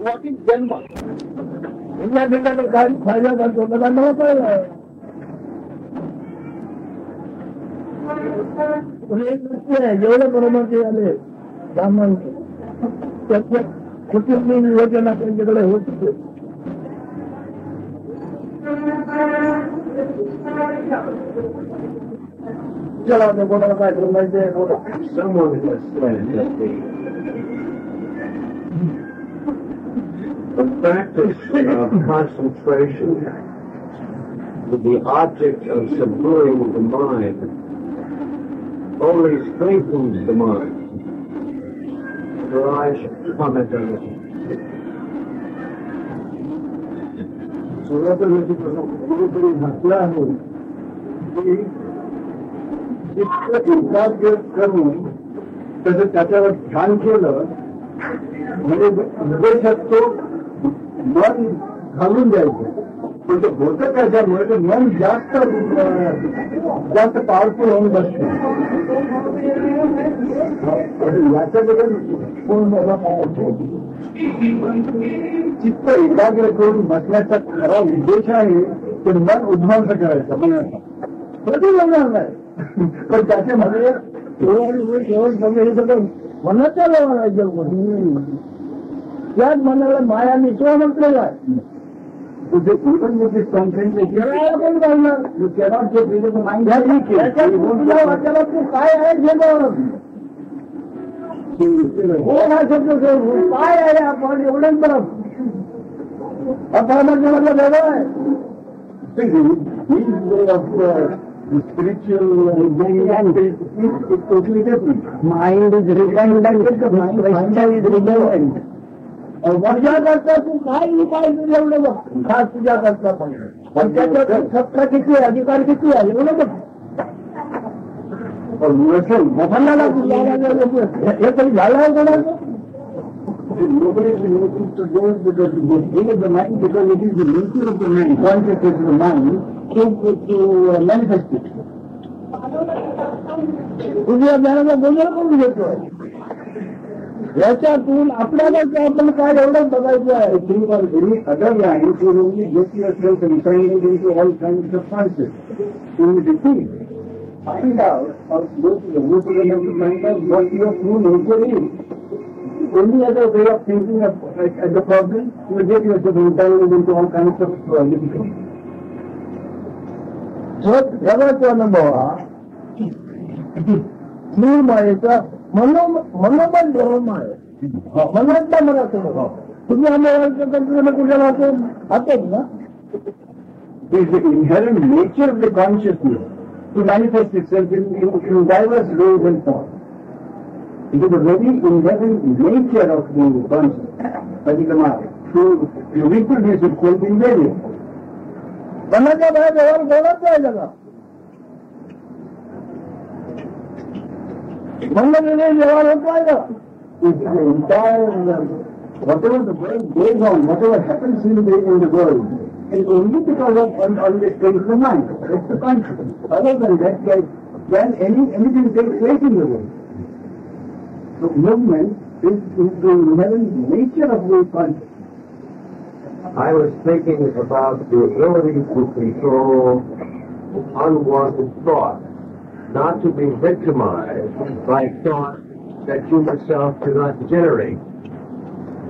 What is जन्म. या ठिकाणी काही फायदा करतो मला न कळलं. एक गोष्ट आहे, जेवढे बरोबर ते आले ब्राह्मण त्याच्या कुटुंबी योजना त्यांच्याकडे होत होते. चला कोणाला काय माहिती आहे. The practice of concentration with the object of subduing the mind only strengthens the mind. So I should comment on it. कुठेतरी म्हटलं आहे की इतकं एकाग्र करून तसं त्याच्यावर ध्यान केलं म्हणजे विदेशात तो मन घालून द्यायचं. पण ते होतं त्याच्यामुळे ते मन जास्त पॉवरफुल होऊन बसते. याच्याकडे चित्त एकाग्र करून बसण्याचा खरा उद्देश आहे ते मन उद्ध्वंस करायचं मनाचा. कधी जमणार नाही. पण त्याच्यामध्ये केवळ सगळं मनाच्या जन्म त्याच मनाला माया निश्चय म्हटलेला आहे. तुझे even with this concentration पण घालणार you cannot get rid of the mind. वाचायला तू काय आहे जेवण हा शब्द काय आहे आपण एवढंच बरं आपण म्हटलं वेगळं आहे. Spiritual is totally different. Mind is redundant. Question is redundant. पूजा करता तू काय पाहिजे एवढं बघ. खास पूजा करता पण त्याच्यात सत्ता किती आहे, अधिकार किती आहे एवढं बघ. मोहनला हे तरी झालं आहे कोणाचं. Nobody is looking to go because the thing of the mind, because it is the nature of the mind, consciousness of the mind, to manifest it. तुझ्या ज्ञानाचा गोंधळ करून घेतोय. याच्यातून आपल्याला आपण काय एवढंच बघायचं आहे. think of very other lines, you only get yourself entangled into all kinds of concepts. You will deceive. Find out, or go to the root of the mind of what your true nature is. Any other way of thinking of the problem, you will get yourself entangled into all kinds of difficulties. जगाचा अनुभव हा मूळ मायेचा मनोमन धर्म आहे. मनातला मनाचा अनुभव. तुम्ही आम्हाला कुठे राहतो आहोत ना. It is the inherent nature of the consciousness to manifest itself in diverse ways and forms. It is the very inherent nature of the consciousness. That is the matter. So you reproduce itself in various forms. मनाच्या बाहेर व्यवहार बोलायचा आहे जगा. म्हणून व्यवहार होतो आहे का. Whatever the world goes on, whatever happens in the world, is only because of on the state of the mind. It's the consciousness. Other than that, can anything take place in the world? So movement is the inherent nature of the consciousness. I was thinking about the ability to control unwanted thought, not to be victimized by thought that you yourself do not generate.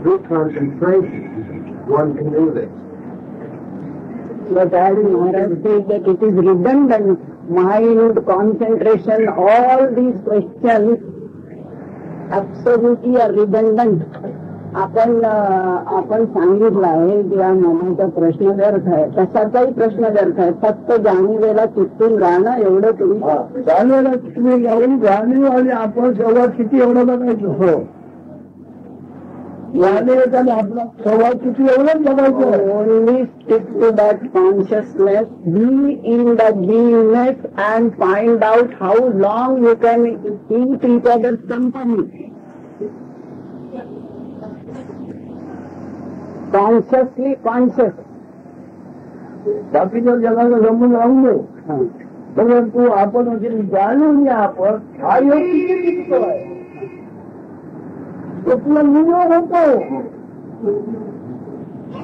Through concentration, one can do this. But as Maharaj says that it is redundant, mind, concentration, all these questions absolutely are redundant. आपण सांगितलं आहे की हा मनाचा प्रश्न व्यर्थ आहे. कशाचाही प्रश्न व्यर्थ आहे. फक्त जाणीवेला चित्तून राहणं एवढं तुम्ही जाणीवेला तुम्ही जाऊन जाणीव आणि आपण संवाद किती एवढं बघायचं. हो जाणीवेचा आपला संवाद किती एवढंच बघायचं. Only stick to that consciousness, be in the beingness and find out how long you can keep each others company. Consciously conscious. बाकीच्या जगाचा संबंध राहून दे. परंतु आपण जाणून घ्या आपण हा योग किती आहे तो तुला नियोग होतो.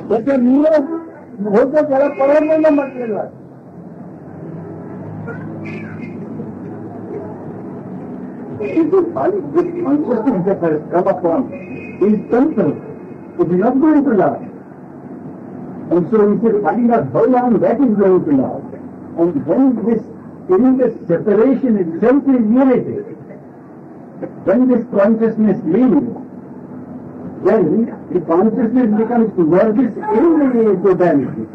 त्याचा निरोप होतो त्याला परमानंद म्हटलेला आहे. Come upon is temple. It is not going to last. And so he said, finding out how long that is going to last. And when this, in the separation itself is unity, when this consciousness leaves, then the consciousness becomes worthless in the totality.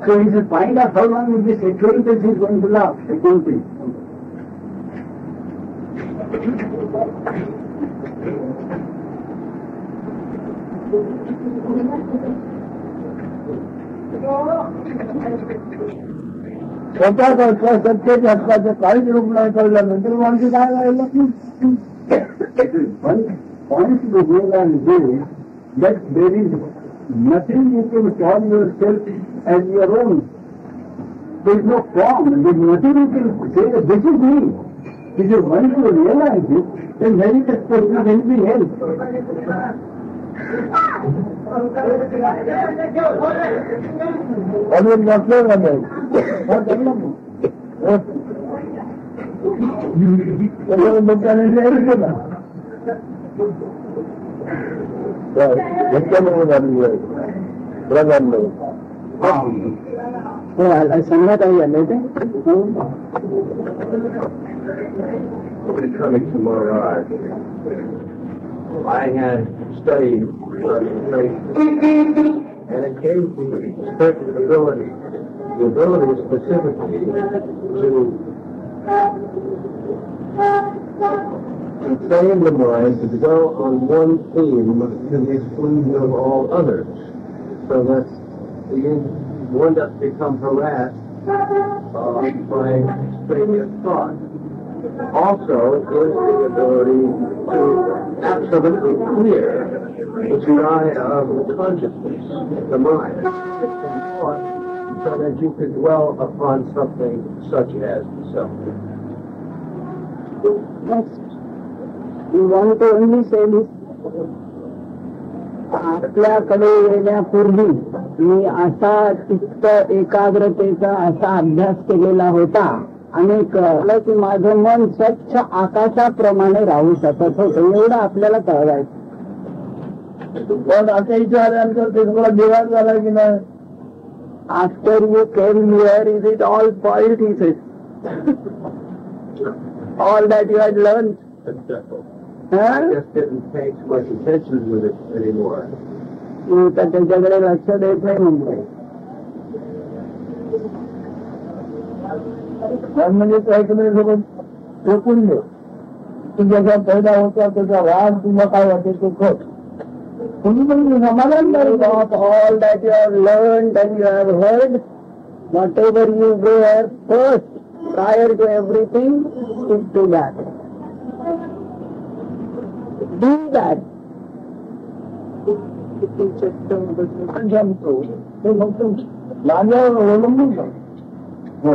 So he said, find out how long this acquaintance is going to last. Acquaintance. स्वतः सत्तेच्या हक्काचं काहीच रूप नाही कळल्यानंतर माणसं काय राहिलं. Once you realize this, that there is nothing you can call yourself as your own. There is no form, there is nothing you can say that this is me. If you once you realize it, then there is a question of anything else. Always not clear on that. What the hell? संगत आई आले ते Coming to Maharaj, I had studied concentration, and it came to certain ability, the ability specifically to train the mind to dwell on one theme to the exclusion of all others, so that one doesn't become harassed by extraneous thought. Also is the ability to absolutely clear the dry of the consciousness, the mind, so that you can dwell upon something such as the self. Next, you want to only say this. आपल्याकडे येण्यापूर्वी मी असा चित्त एकाग्रतेचा असा अभ्यास केलेला होता आणि कळलं की माझं मन स्वच्छ आकाशाप्रमाणे राहू शकत होतं. एवढं आपल्याला कळवायचं. पण आता विचारानंतर ते सगळं दिवाळ झाला की नाही. After you came here is it all point is it all that you had learn. I just didn't pay too much attention with it anymore. त्याच्याकडे लक्ष देत नाही म्हणजे म्हणजे एकमेकांसोबत टोकून दे. तू ज्याचा पैदा होता त्याचा राग तुला काय वाटेल तो खट. तुम्ही पण समाधान नाही. All that you have learned and you have heard whatever you were first prior to everything stick to that. Do that. जमतो ते फक्त माझ्यावर अवलंबून हो.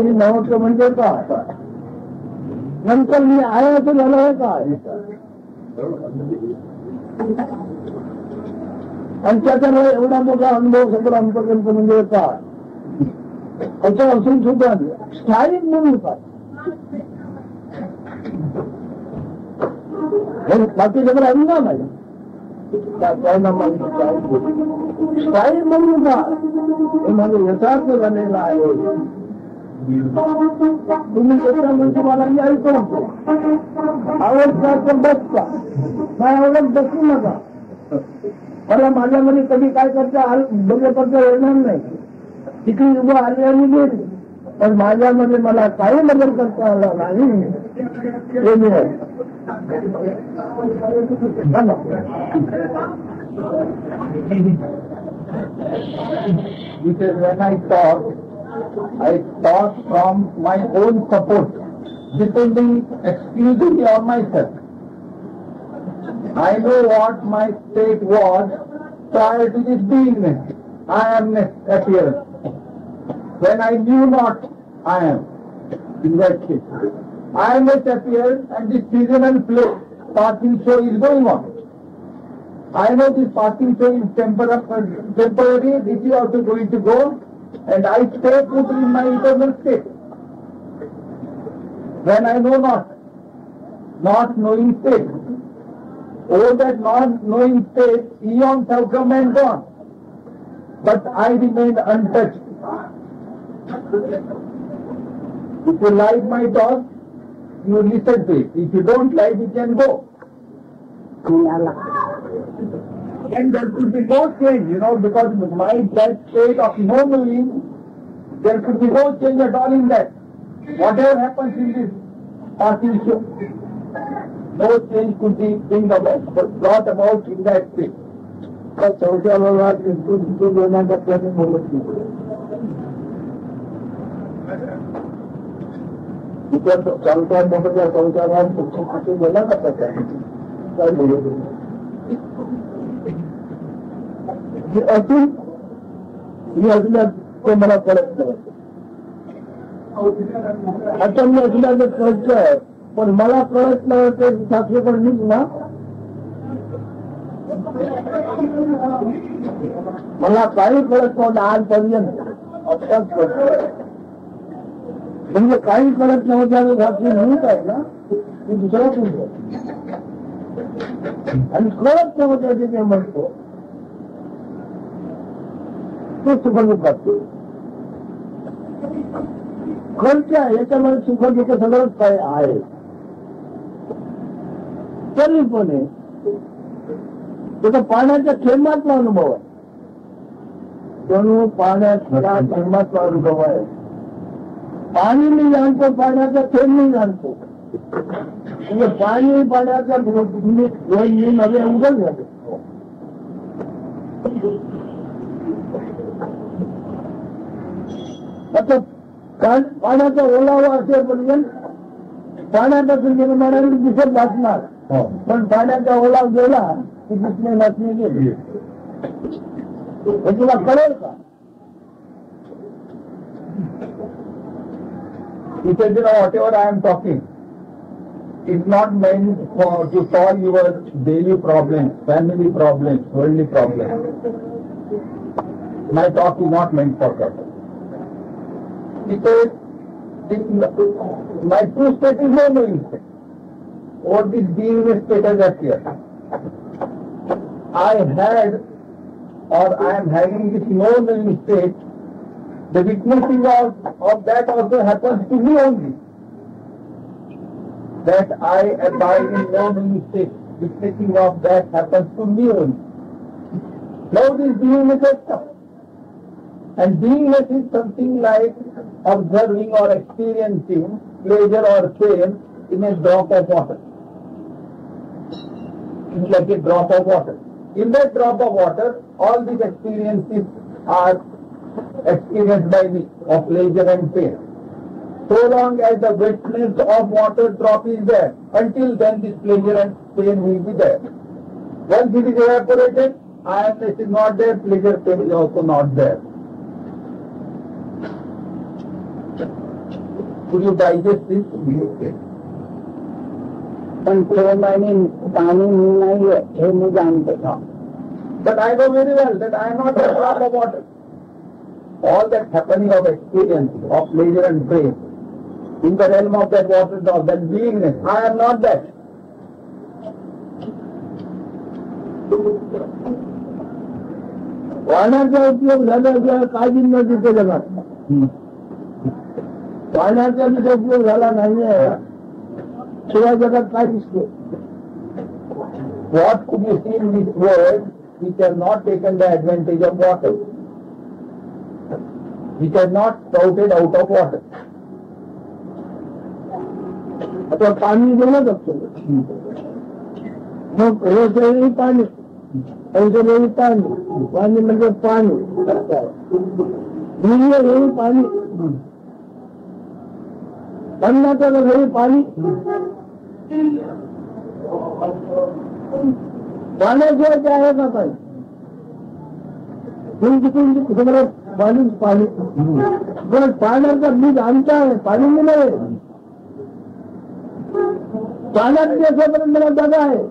मी नव्हतं म्हणजे काय नंतर मी आहे असं झालं आहे काय. आणि त्याच्यामुळे एवढा मोठा अनुभव सगळं आमच्यापर्यंत म्हणजे काय असं असून सुद्धा स्थायिक म्हणून काय. बाकी सगळं अनुमान आहे. स्थायी म्हणून का हे माझं यथार्थ झालेलं आहे. तुम्ही त्याच्या म्हणजे मला मी ऐकतो आवडता तर बसता नाही आवडत बसू नका. मला माझ्यामध्ये कधी काय करता बघा करता येणार नाही. तिकडे उभं आले आणि गेली पण माझ्यामध्ये मला काही बदल करता आला नाही. हे मी because when I talk from my own support, depending exclusively on myself. I know what my state was prior to this beingness, I amness appearance. When I knew not I am, in that case. I am at appearance and this season and play parting show is going on. I know this passing train is temporary, this is also going to go, and I stay put in my eternal state. When I know not knowing state. All that not knowing state, eons have come and gone. But I remain untouched. If you like my talk, you listen to it. If you don't like, you can go. And there could be no change, because that state of no knowing, there could be no change at all in that. Whatever happens in this passing show, no change could be brought about in that state. शौचालयात इंटू देण्याचा त्याने बोलत नाही. तिथं चालत्या मोठ्या शौचालयात पुस्तकाचे गेला का काय बोलत असून मी असल्या ते मला कळत नाही. आता मी असल्याचं कळतंय पण मला कळत नाही ते साक्षीकडून ना मला काही कळत नव्हतं आजपर्यंत. म्हणजे काही कळत नव्हतं साक्षी मीच आहे ना ती दुसरा तुमचं आणि कळत नव्हतं ते जे म्हणतो तो सुखदुःख असतो. कळत्या याच्यामध्ये सुखदुःख सगळंच काय आहे. तरी पण त्याचा पाण्याच्या थेंबातला अनुभव आहे. जणू पाण्याच्या थेंबातला अनुभव आहे. पाणी मी जाणतो, पाण्याचा थेंब मी जाणतो. म्हणजे पाणी पाण्याचा मी नवे उघड झाले. आता पाण्याचा ओलावा असेपर्यंत पाण्यापासून निर्माणाने दिसत वाचणार. पण पाण्याचा ओलाव गेला की दिसणे नसणे गेले. हे तुला कळेल का? Because whatever I am talking is not meant to solve your daily problems, family problems, worldly problems. My talk is not meant for that. Because my true state is no knowing state. Or this beingness state has appeared. I had or I am having this no knowing state. The witnessing of that also happens to me only. That I abide in no knowing state. Witnessing of that happens to me only. Now this beingness has come. And beingness is something like observing or experiencing pleasure or pain in a drop of water. It's like a drop of water. In that drop of water, all these experiences are experienced by me of pleasure and pain. So long as the wetness of water drop is there, until then this pleasure and pain will be there. Once it is evaporated, I-ness is not there, pleasure, pain is also not there. Could you digest this? पण प्रेम आणि पाणी नाही हे मी जाणतो. But I know very well that I am not a drop of water. All that happening of experience, of pleasure and pain, in the realm of that water drop, that beingness, I am not that. पाण्याचा उपयोग झाल्याशिवाय काळजी न तिथे जगात. पाण्याचा तिथे उपयोग झाला नाहीये शिवाय जगात काय दिसतो. What could you see in this world which has not taken the advantage of water, which has not sprouted out of water? आता पाणी गेलं असतो. मग रोजही पाणी, औषधही पाणी, पाणी म्हणजे पाणी, हेही पाणी, अन्नाचं घरी पाणी. पाण्याशिवाय काय आहे का काही? तुम्हाला पाणीच पाणी. पण पाण्याचा बीज आमचा आहे, पाणी मी नाही. पाण्यात असेपर्यंत मला जागा आहे.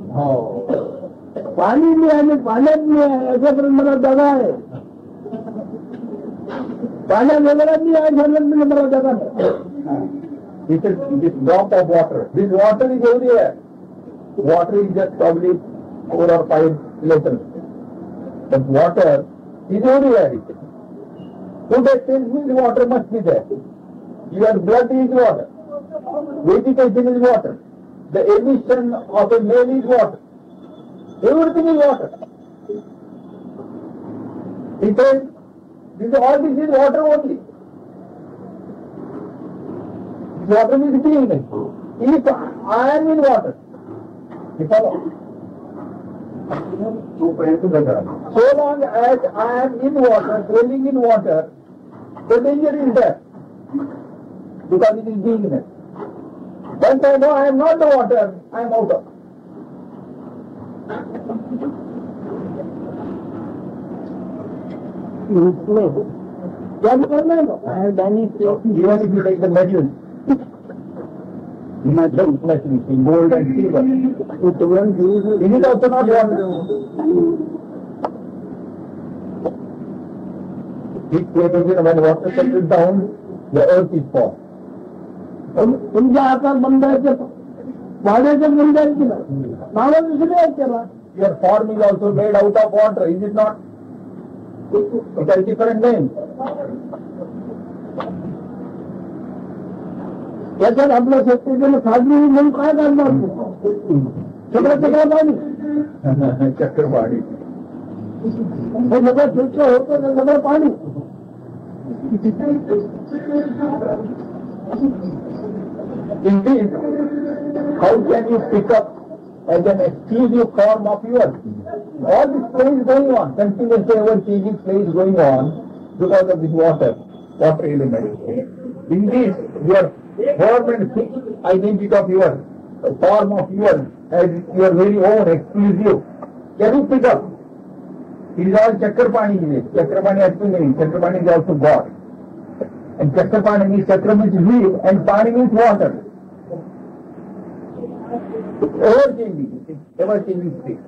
पाणी मी आणि पाण्यात मी आहे याच्यापर्यंत मला जागा आहे. पाण्यात वगैरे मी आहे झालं मला जागा नाही. This drop of water. This water is everywhere. Water is just probably 4 or 5 liters. But water is everywhere. So that tells me the water must be there. Your blood is water. Vegetation is water. The emission of a male is water. Everything is water. He says, all this is water only. Water is cleanness. If I am in water, you follow? So long as I am in water, dwelling in water, the danger is there. Because it is beingness. Once I know I am not the water, I am out of. I have done it. Even if you take the metal, gold and silver, it is also not water. When water settles down, the earth is formed. तुमच्या हातात बंद आहे पाण्याच्या बंद आहे की नाही नावा दुसरे आहेत त्याला. Your form is also made out of water, is it not? It has different names. याच्यात आपल्या शेतकऱ्याला साधली म्हणून काय करणार चक्रपाणी चक्रपाणी हे सगळं स्वच्छ होतं ते सगळं पाणी. Indeed, how can you pick up as an exclusive form of yours? All this play is going on, continuously ever changing play is going on because of this water element. Indeed, your form and fixed identity of yours, form of yours, as your very own exclusive, can you pick up? It is all Chakrapani in it. Chakrapani has two meanings. Chakrapani is also God. And Chakrapani means Chakra means wheel and Pani means water. Ever changing state.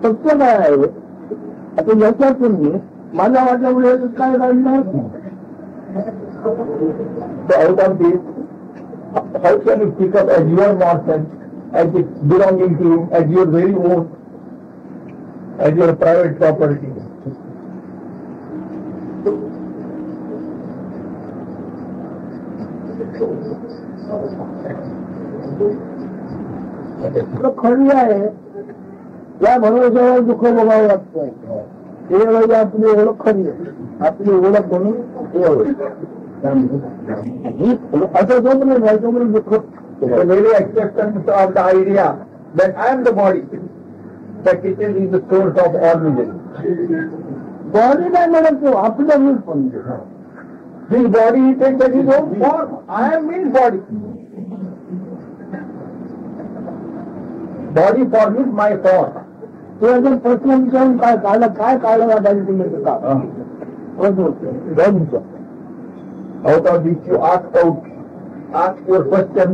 सत्य काय आहे आता याच्यातून माझ्या वाटल्यामुळे काय काढणार. Out of this, how can you pick up as your morsel, as it belonging to you, as your very own, as your private property? खरी आहे या भरोश्यावर दुःख बघावं लागतंय. हे म्हणजे आपली ओळख खरी आहे, आपली ओळख म्हणून असं जोपर्यंत नाही तोपर्यंत दुःख. Really acceptance of the idea that I am the body, that it is the source of all misery. Body नाही म्हणत तो आपलं रूप म्हणतो. This body he takes as his own form. I am means body. Body forms my form. तो जर प्रश्न विचारून काय काढलं वाटायचं तुम्ही का out of which you ask your question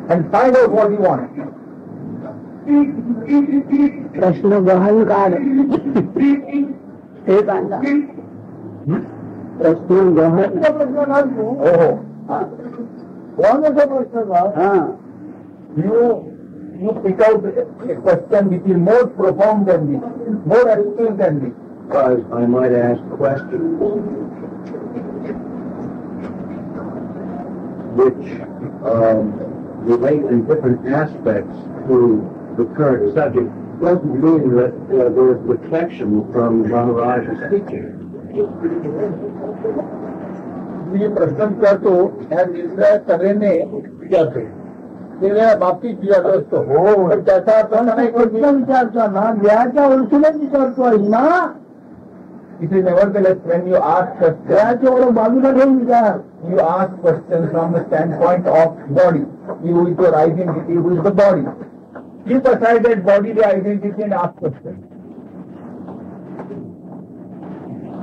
and find out what you want. प्रश्न गहन काढ हे काढला प्रश्न गहन प्रश्न घालतो. कोणाचा प्रश्न घाल. You pick out a question which is more profound than this, more astute than this. I might ask questions which relate in different aspects to the current subject. Doesn't mean that there is deflection from Maharaj's teaching. मी प्रश्न विचारतो ह्या दुसऱ्या तऱ्हेने विचारतो वेगळ्या बाबतीत विचारत असतो. हो त्याचा अर्थ नाही प्रश्न विचारतो ना देहाच्या ओळखीनेच विचारतो आहे ना. It is nevertheless when you ask questions, देहाची ओळख बाजूला घेऊन विचार. You ask questions from the standpoint of body. You with your identity with the body. Keep aside that bodily identity and ask questions.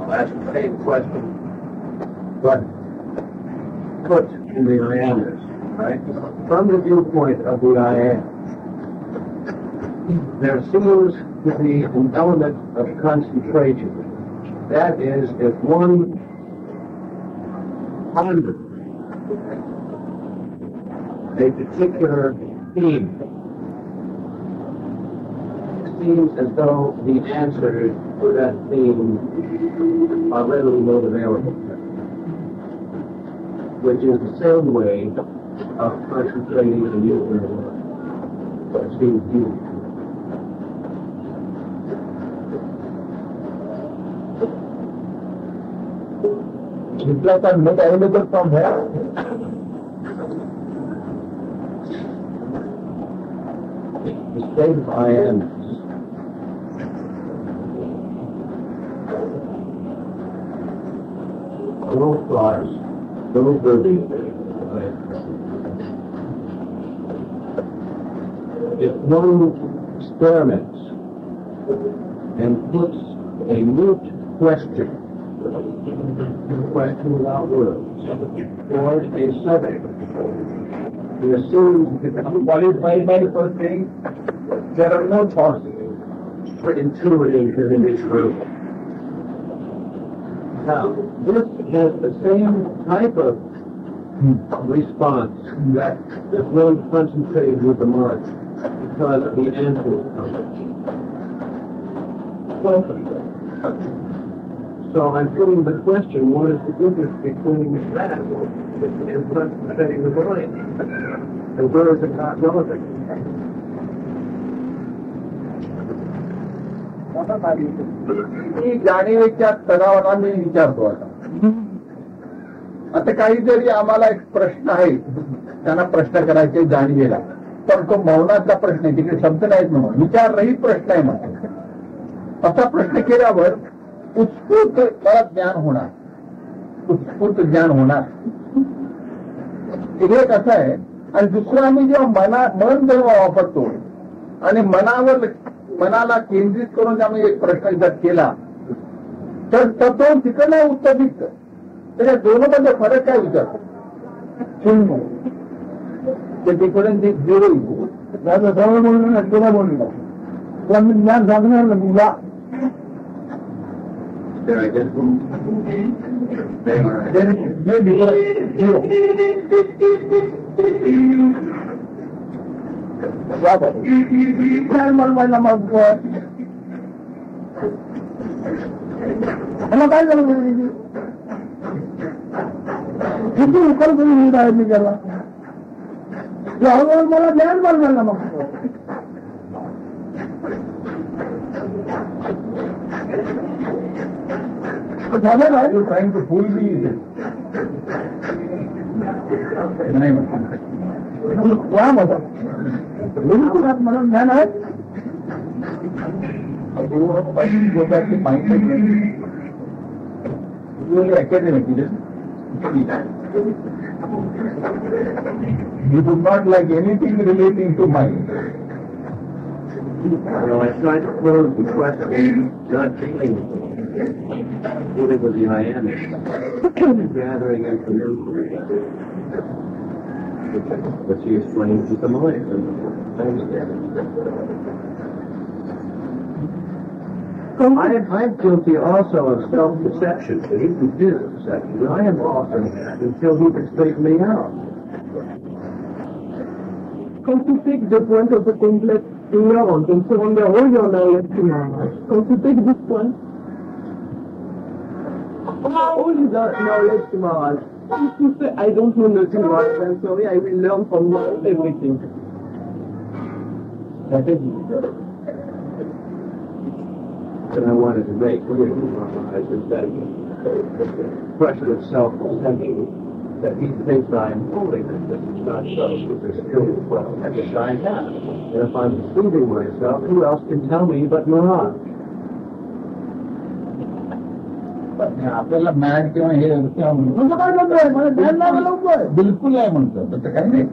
That's the same question, but put in the I amness. right? From the viewpoint of the I am, there seems to be an element of concentration. That is, if one ponders a particular theme, it seems as though the answers for that theme are readily made available, which is the same way of concentrating on nuclear work. But it seems beautiful. Replies are not available from where? The state of I am. No thoughts, no burden. If one experiments and puts a moot question without words, or a subject, we assume that Qualified by for saying there are no thoughts. for intuitive in this group. Now, this has the same type of response that is really concentrated with the mind, because the answer is coming. So I'm putting the question, what is the difference between that and concentrating the mind? And where is it not relevant? मी जाणीवेच्या स्तरावर मी विचारतो आता काही जरी आम्हाला एक प्रश्न आहे त्यांना प्रश्न करायचे जाणीवेला पण तो मौनाचा प्रश्न आहे तिकडे शब्द नाहीत म्हणून विचाररहित प्रश्न आहे म्हणून असा प्रश्न केल्यावर उत्स्फूर्त मला ज्ञान होणार उत्स्फूर्त ज्ञान होणार एक असं आहे आणि दुसरं आम्ही जेव्हा मन जेव्हा वापरतो आणि मनाला केंद्रित करून आम्ही एक प्रश्न जर केला तर तो तिकडे उत्तर निघतं त्याच्या दोनमध्ये फरक काय विचारतो शून्य ते तिकडे झिरो जवळ बोलणं ना तुला बोलणं तुला मी ज्ञान सांगणार ना तुला मला मग काय झालं किती उकर करून आहे मी त्याला हळूहळू मला ज्ञान बनवायला मग झालं काय यू ट्राईंग टू फुल मी नाही मला ज्ञान आहे academic. You do not like anything relating to mind. Well, I tried to close the question, not dealing with the I am, gathering information. But she explains to the mind. I'm guilty also of self-deception. He can do deception. I am often until he can straighten me out. Come to take the point of the complex in your own, and so on the whole your knowledge tomorrow. Come to take this point. All is our knowledge tomorrow. If you say, I don't know nothing about it, I'm sorry, I will learn from you everything. That is That I wanted to make clear to my eyes is that question of self-deception, that he thinks I'm holding it, that it's not so, because there's still, well, I guess I have. And if I'm deceiving myself, who else can tell me but Mirage? आपल्याला match किंवा हे बिलकुल आहे म्हणतो तसं काही नाही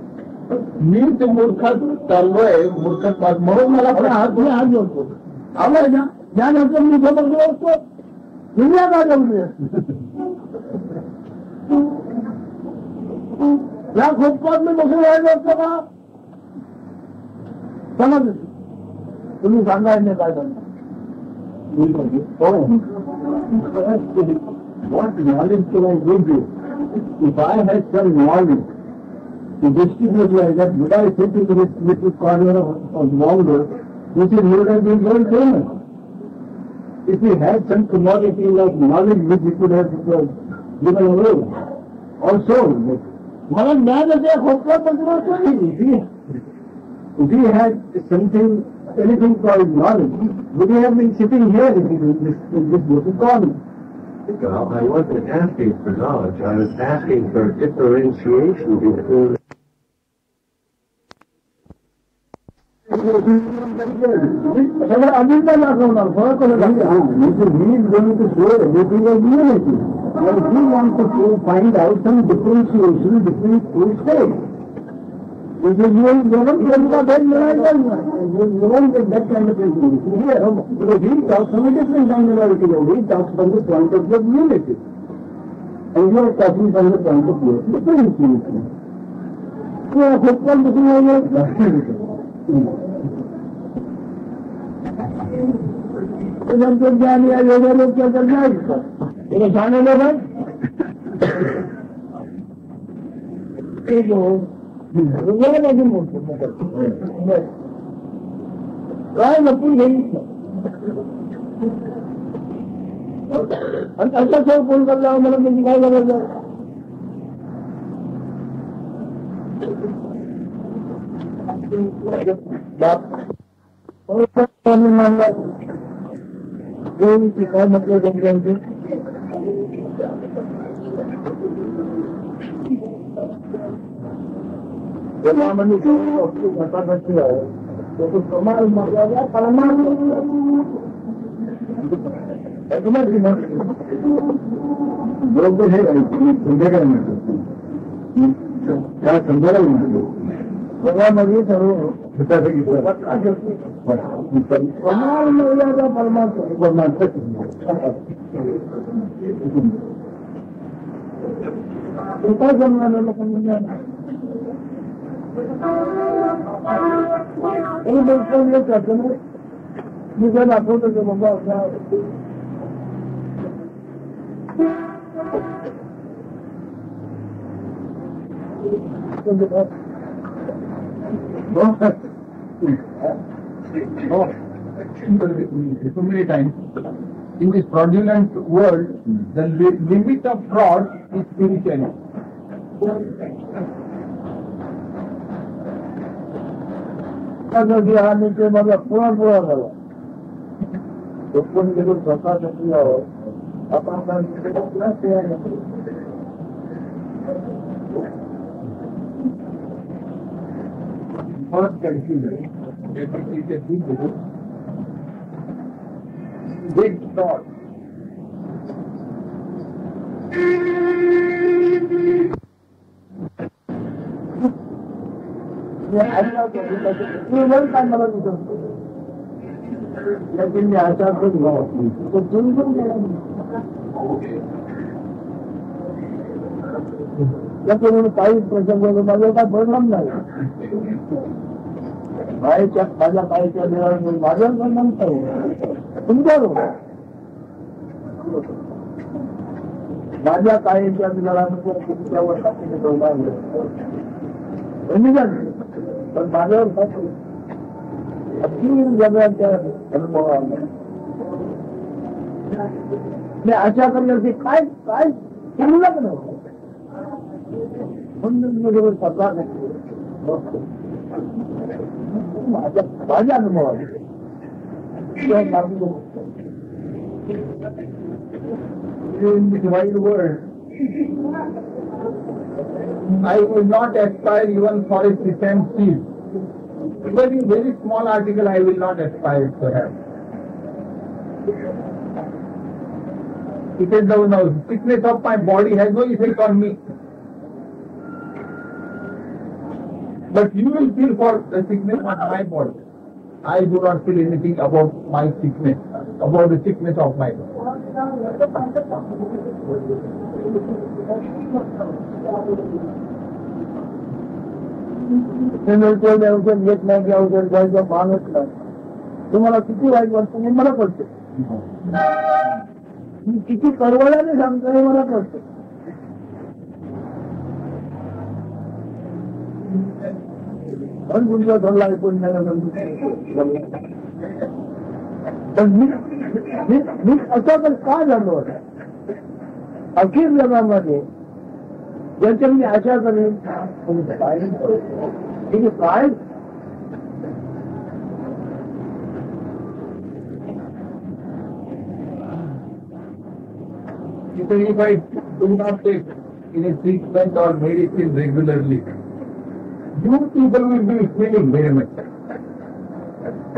मी ते मूर्खात चाललोय मूर्खात म्हणून मला हात जोडतो आवड ना ज्ञान असं मी समजलो असतो दुनिया काय जमली या फुटपाथ में बसून राहिलं असतं का? समज तुम्ही सांगायला काय करणार? What knowledge can I give you? If I had some knowledge to distribute like that, would I sit in this little corner of Mongol, which is would have been very famous? If we had some commodity like knowledge which we could have given away, also, मला ज्ञान असे खोकला पत्र नाही. if we had something, anything called knowledge, would we have been sitting here in this little corner? Well, I wasn't asking for knowledge. I was asking for differentiation between. सगळं अभिनंद दाखवणार फरक He is going to show everything as unity. And we want to find out some differentiation between two states. जेवण का भेद मिळायचा You won't get that kind of information here. Because he talks from a different granularity. He talks from the point of view of unity. And you are talking from the point of view of differentiation. खोकला बसून राहिलं ज्ञान या वेगळ्या लोक क्या करणार त्याला छान लोक काय लपून घेईन आणि असा सर फोन करला मला त्याची काय करायचं मानला काय म्हटलं त्यांचे घटाघटी आहे तो कमाल मर्यादा परमाणु बरोबर हे संध्याकाळी म्हणतो त्या संध्याकाळी म्हणतो जगामध्ये सर्व कमाल मर्यादा परमात्मा काय जमणार लोकांना मी जर दाखवतो की बाबा so many times. In this fraudulent world, the limit of fraud is spirituality. हा नीचे माझा पुरा झाला तो पण गेलो स्वतःसाठी आपण First confusion. Everything is a big thought. मला विचारतो लेकिन आशा तो म्हणून काही प्रसंग माझा काय परिणाम नाही माझ्या काहीच्या निराळ माझ्या परिणाम तुमच्यावर माझ्या काहीच्या निराळानंतर तुमच्यावर पण माझ्यावर अगदी जगाच्या अनुभवाला मी आशा करण्याची काय काय शिल्लक नव्हतं म्हणून स्वतः माझ्या अनुभवाला In this wide world, I will not aspire even for a percent seed. Even in very small article, I will not aspire to have. It is the sickness of my body has no effect on me. But you will feel for the sickness of my body. I do not feel anything about my sickness, about the sickness of my body. औषध घेत नाही की औषध घ्यायचं मानत नाही. तुम्हाला किती वाईट वाटतं हे मला कळतं. मी किती करवल्याने सांगतो हे मला कळतं. पण तुमचा थोडा ऐकून पण मी असं तर का झालो अखेर जगामध्ये ज्याच्या मी आशा करेन काय Even if I do not take any treatment or medicine regularly, you people will be feeling very much.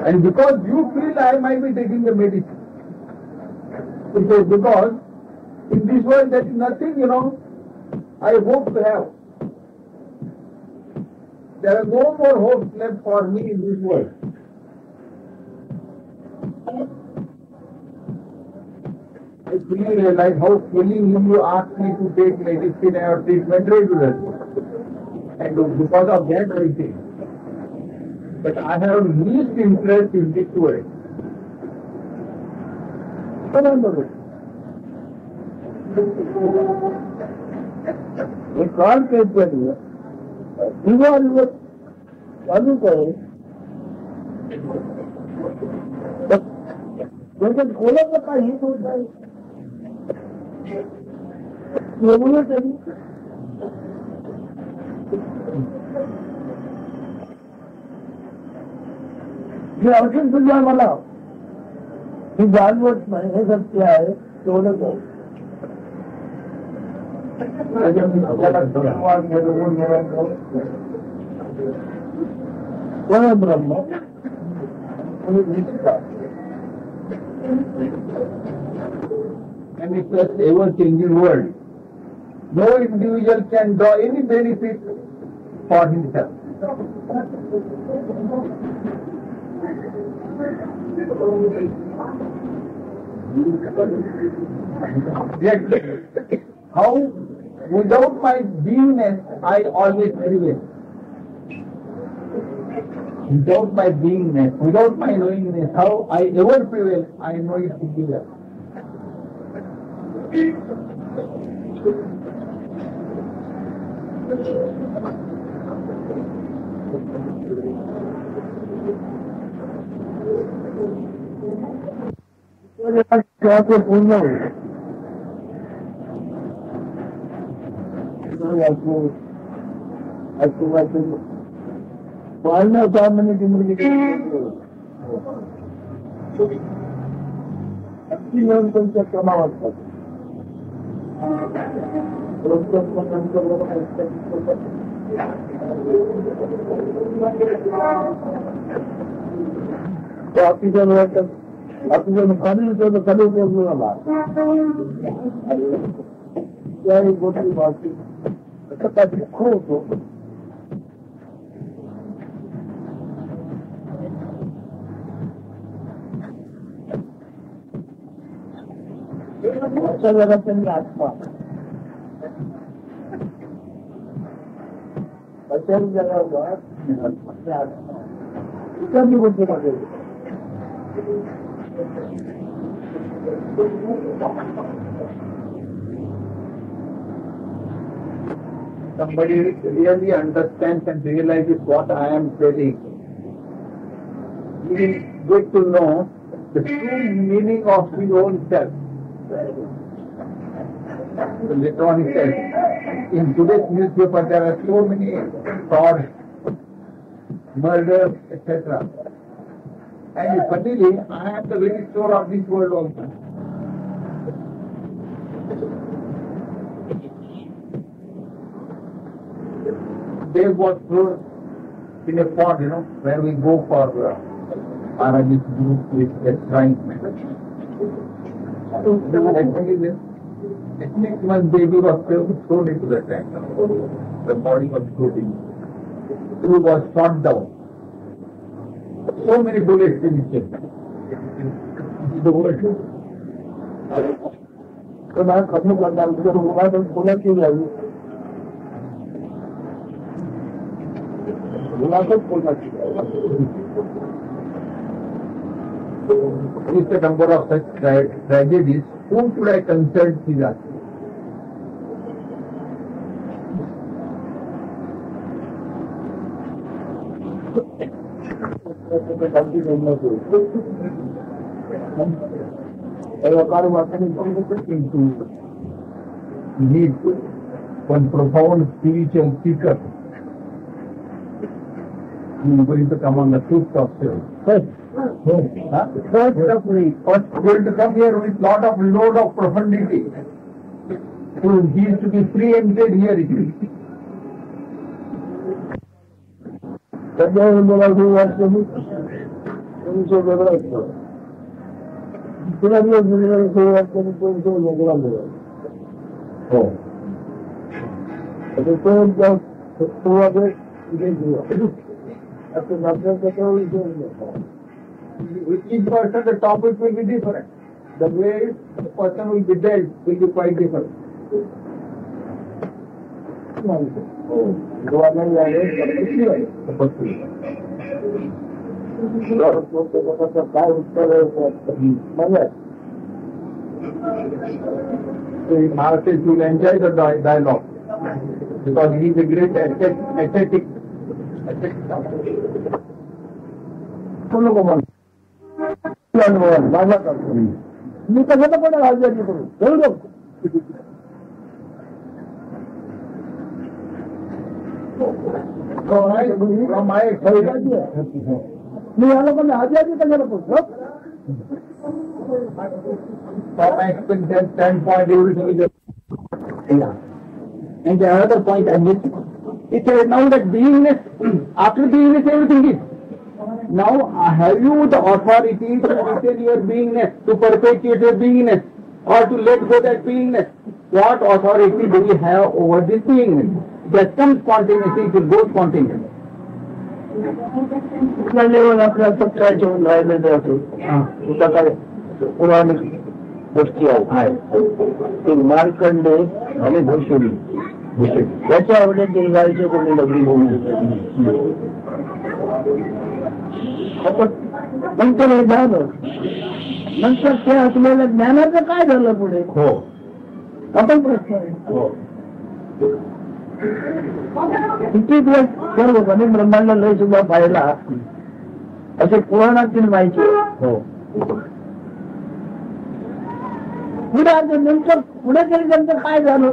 And because you feel I might be taking the medicine. Because in this world there is nothing, I hope to have. There are no more hopes left for me in this world. I fully realize how willingly you ask me to take medicine or treatment regularly. And because of that I take. But I have least interest in this world. एक काल कहते हैं दिवस चालू करे जैसे खोला तो का हित होता है हे औषध तुझ्या मला ही जाणवत नाही हे सत्य आहे तेवढं कर ब्रह्म And it's such ever-changing world. No individual can draw any benefit for himself. Yet, how without my beingness I always prevail. Without my beingness, without my knowingness, how I ever prevail, I know it to be well. पूर्ण पाळणं सामान्य अगदी मिळून त्यांच्या क्रमा वाटतात आपल्या खाली होतं खाली उपयोग झाला त्याही गोष्टी वाटली असं काय दुःख होतो अशा जगात त्यांनी आत्मा अशा जगावर इतर गोष्टीमध्ये Somebody really understands and realizes what I am telling, he will get to know the true meaning of his own self. So later on he says, in today's newspaper there are so many frauds, murders, etc. And funnily, I am the very soul of this world also. They was thrown in a pond, where we go for Arabic group with the trying method. A 6-month baby was thrown into the tank. The body was floating. He was shot down. So many bullets in his chest. The word. तो मैं खत्म करना पुनः की जाएगी मुलाखत पोटाची With the number of such tragedies, whom should I consult? He asked. Into need one profound spiritual seeker who is going to come on the truth of self. First going to come here with load of profundity. So he is to be preempted here it is. With each person the topic will be different. The way the person will be dealt will be quite different. Maharaj will enjoy the dialogue because he is a great ascetic. मी कसं पण राज्याची करू बरोबर मी या लोकांना आजादी कशाला पोचलो From my standpoint, everything is And the other point I missed, it says now that beingness, after beingness everything is. Now have you the authority to retain your beingness, to perpetuate your beingness, or to let go that beingness? What authority do you have over this beingness? That comes spontaneously, it will go spontaneously. आपल्या सत्ता ठेवून राहिलेले होते काय पौराणिक गोष्टी आहेत ते मार्कंडे आणि भुषुडी याच्या आवडे दीर्घायुचे कोणी लग्न नंतर हे झालं नंतर ते असलेल्या ज्ञानाचं काय झालं पुढे आपण प्रश्न आहे किती दिवस सर्व गणे ब्रह्मांड लय सुद्धा पाहिला असे पुराणातील माहिती पुढे नंतर पुढे केल्यानंतर काय झालं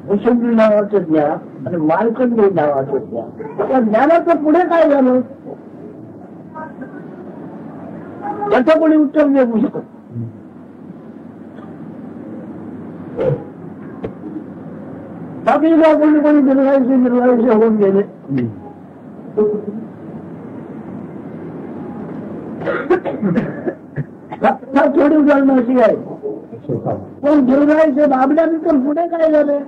भूषुंडी नावाचं ज्ञान आणि मार्कंडेय नावाचं ज्ञान त्या ज्ञानाचं पुढे काय झालं त्याचं कोणी उत्तर देऊ शकत बाकी कोणी दीर्घायुष्य होऊन गेले थोडी उदाहरणं अशी आहे पण दीर्घायुष्य लाभल्यानंतर पुढे काय झाले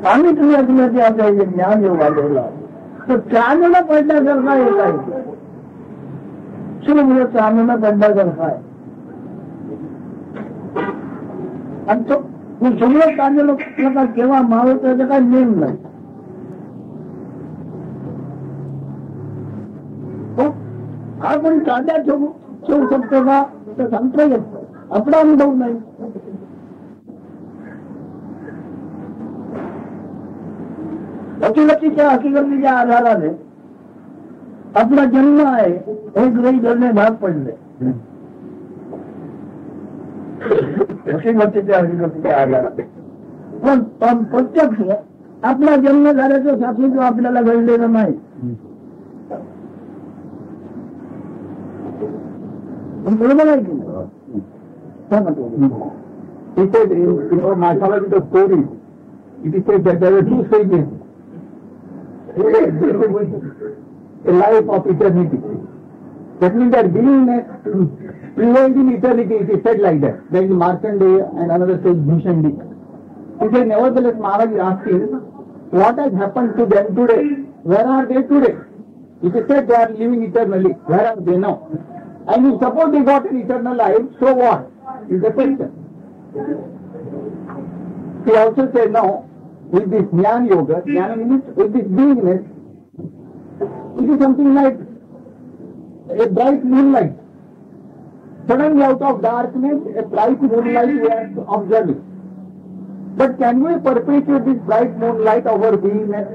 सांगितलं तुला ते आता ज्ञान योग आलेला तर चांदणं पडण्यासारखा एक आहे सुरू चांदणं पडण्यासारखा आहे आणि तो सगळं चांगलं प्रकार केव्हा मावळ त्याचा काही नेम नाही हा कोणी चांद्या ठेवू शकतो का तर सांगता येत आपला अनुभव नाही हकीकतीच्या हकीकतीच्या आधाराने आपला जन्म आहे हे गृहीत धरणे भाग पडले हकीकतीच्या आधाराने पण प्रत्यक्ष आपला जन्म झाल्याचं साक्षीत्व आपल्याला घडलेलं नाही बरोबर आहे की he said in our mythological story, it is said that there were two sages, a life of eternity. That means that beingness prevailed in eternity. It is said like that. There is Markandeya and another sage Bhushundi. He said, nevertheless, Maharaj is asking, what has happened to them today? Where are they today? It is said they are living eternally. Where are they now? And if suppose they got an eternal life, so what? Is the question. he also said, no, with this Jnana Yoga, Jnana means with this beingness, it is something like a bright moonlight. Suddenly out of darkness, a bright moonlight we are observing. But can we perpetuate this bright moonlight of our beingness?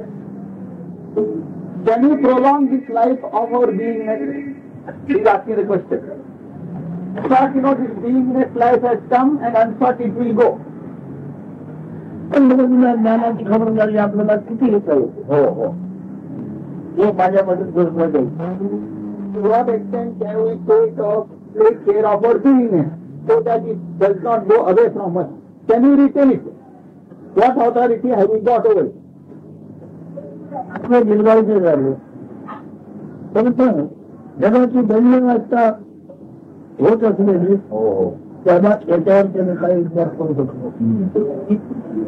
Can we prolong this life of our beingness? He's asking the question. Thought, this beingness life has come and unthought it will go. पण ज्ञानाची खबरदारी आपल्याला किती घेता येईल. हो. हे माझ्यामध्ये दुर्बळ आहे. To what extent can we take care of our beingness so that it does not go away from us? Can we retain it? What authority have we got over it? आपल्या गिरगावचे झाले. परंतु जगाची दैन्यवस्था होत असलेली त्याला याच्यावर त्याने काही विचार करू शकतो.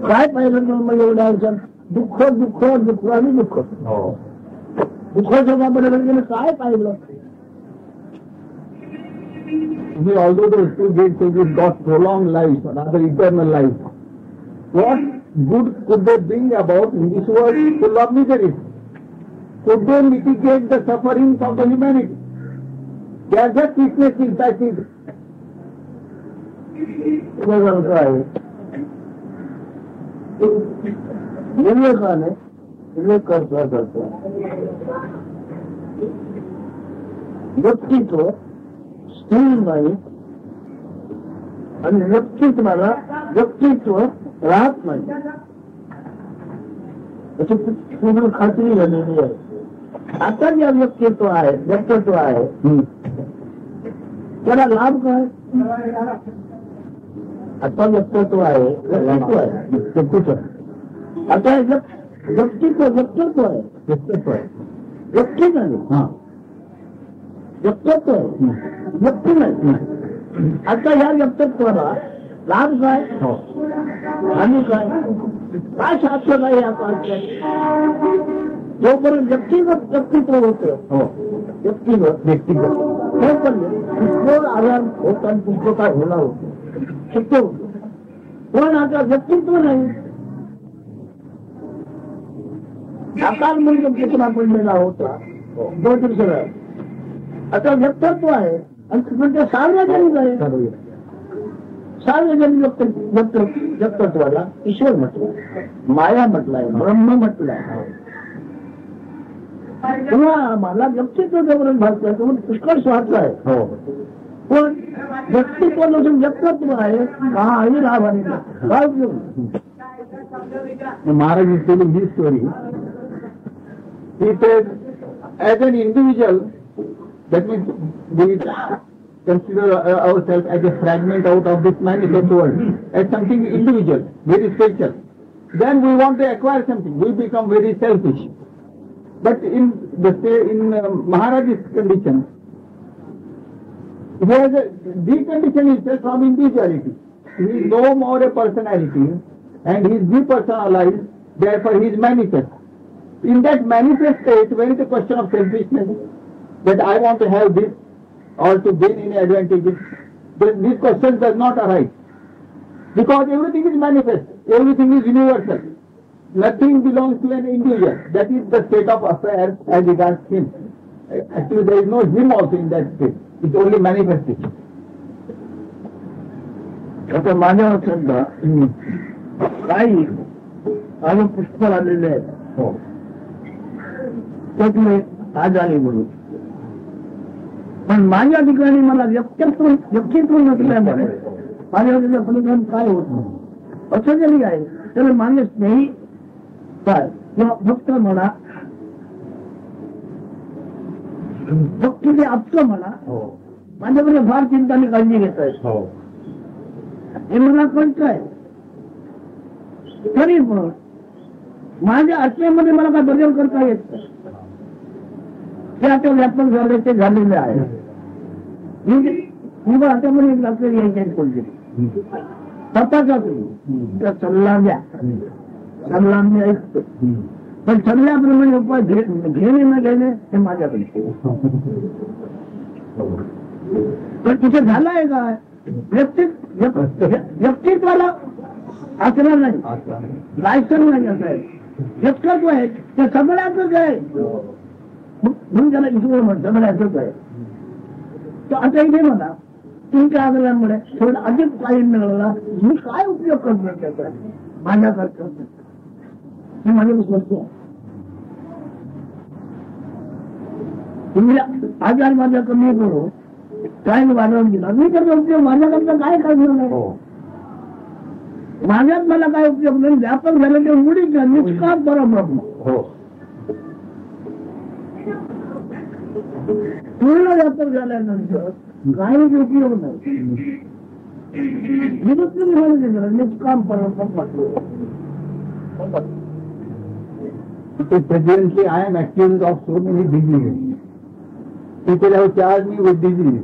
काय पाहिलं तर मग एवढ्या आयुष्यात दुःख दुःख दुःख आणि दुःख. दुःख जगाबरोबर गेलं काय पाहिलं. Although those two gates got prolonged life, rather eternal life, what good could they bring about in this world full of miseries? Could they mitigate the sufferings of the humanity? They are just witness inside it. आहे विवेकाने विवेक करतो व्यक्तित्व स्थिर नाही आणि व्यक्तित्वाला व्यक्तित्व राहत नाही याची पूर्ण खात्री झालेली आहे. आता जे व्यक्तित्व आहे त्याला लाभ काय. आता व्यक्तित्व आहे व्यक्तित्व आता व्यक्तित्व आहे व्यक्ती नाही व्यक्तित्व आहे व्यक्ती नाही. आता ह्या व्यक्तित्वाला लाभ काय आणि काय शास्त्र आहे या जोपर्यंत व्यक्तित्व होतं व्यक्तिगत तोपर्यंत आराम होता आणि तुमचं काय होणार होतं शक्य होतं. पण आता व्यक्तित्व नाही. आकार म्हणजे पुतळा पडलेला होता 2 दिवसाला. आता व्यक्तित्व आहे आणि म्हणजे सार्वजनिक आहे. सार्वजनिक व्यक्तित्वाला ईश्वर म्हटलं, माया म्हटलाय, ब्रह्म म्हटलाय. तेव्हा मला व्यक्तित्व जवळ भासलाय तो पुष्कळ स्वार्थ आहे. पण व्यक्तित्व नसून व्यक्तित्व आहे काही लाभ आणि काय उपयोग. Maharaj is telling this story. He said, as an individual, that means we consider ourselves as a fragment out of this manifest world, as something individual, very special. Then we want to acquire something. We become very selfish. But in Maharaj's condition, he has deconditioned himself from individuality. He is no more a personality, and he is depersonalized, therefore he is manifest. In that manifest state, when it is a question of selfishness, that I want to have this, or to gain any advantages, then this question does not arise. Because everything is manifest, everything is universal. Nothing belongs to an individual. That is the state of affairs as regards him. Actually, there is no him also in that state. It's only manifestation. आता माझ्या समजा काही अजून पुष्कळ आलेले आहेत त्यातले आज आले म्हणून. पण माझ्या ठिकाणी मला व्यक्तित्व नसल्यामुळे माझ्या फलित काय होत नाही. असं जरी आहे तर माझे स्नेही काय किंवा भक्त म्हणा भक्तीचे आप्त म्हणा माझ्याकडे फार चिंता आणि काळजी घेत आहेत. हे मला कळतंय. तरी पण माझ्या आत्म्यामध्ये मला काय बदल करता येत नाही. ते आता व्यापक झालेले आहे. मी हातामध्ये एक डॉक्टर यायचे बोलते स्वतःचा तुम्ही सल्ला द्या. सल्ला मी ऐकतो पण सल्ल्याप्रमाणे उपाय घेणे न घेणे हे माझ्याकडे. पण तिथे झालंय काय व्यक्तित्वाला आचरण नाही, लायसन नाही असं आहे, व्यक्तित्व आहे ते सगळ्याच आहे. म्हणून त्याला ईश्वर म्हणत सगळ्याच आहे. तर आता इथे म्हणा तुमच्या आग्रहामुळे थोडं अधिक टाईम मिळवला, मी काय उपयोग करतो त्याचा माझ्यासारखं हे माझ्या विश्वास आहे. तुम्ही आजार माझ्या कमी करू टाईम वाढवून दिला, मी त्याचा उपयोग माझ्याकरता काय करणार नाही. माझ्यात मला काय उपयोग नाही, व्यापक झालं ते मुळीच नाही, निष्काम परब्रह्म पूर्ण व्यापक झाल्यानंतर काही उपयोग नाही. निष्काम परब्रह्म. Presently, I am accused of so many diseases. People have charged me with disease,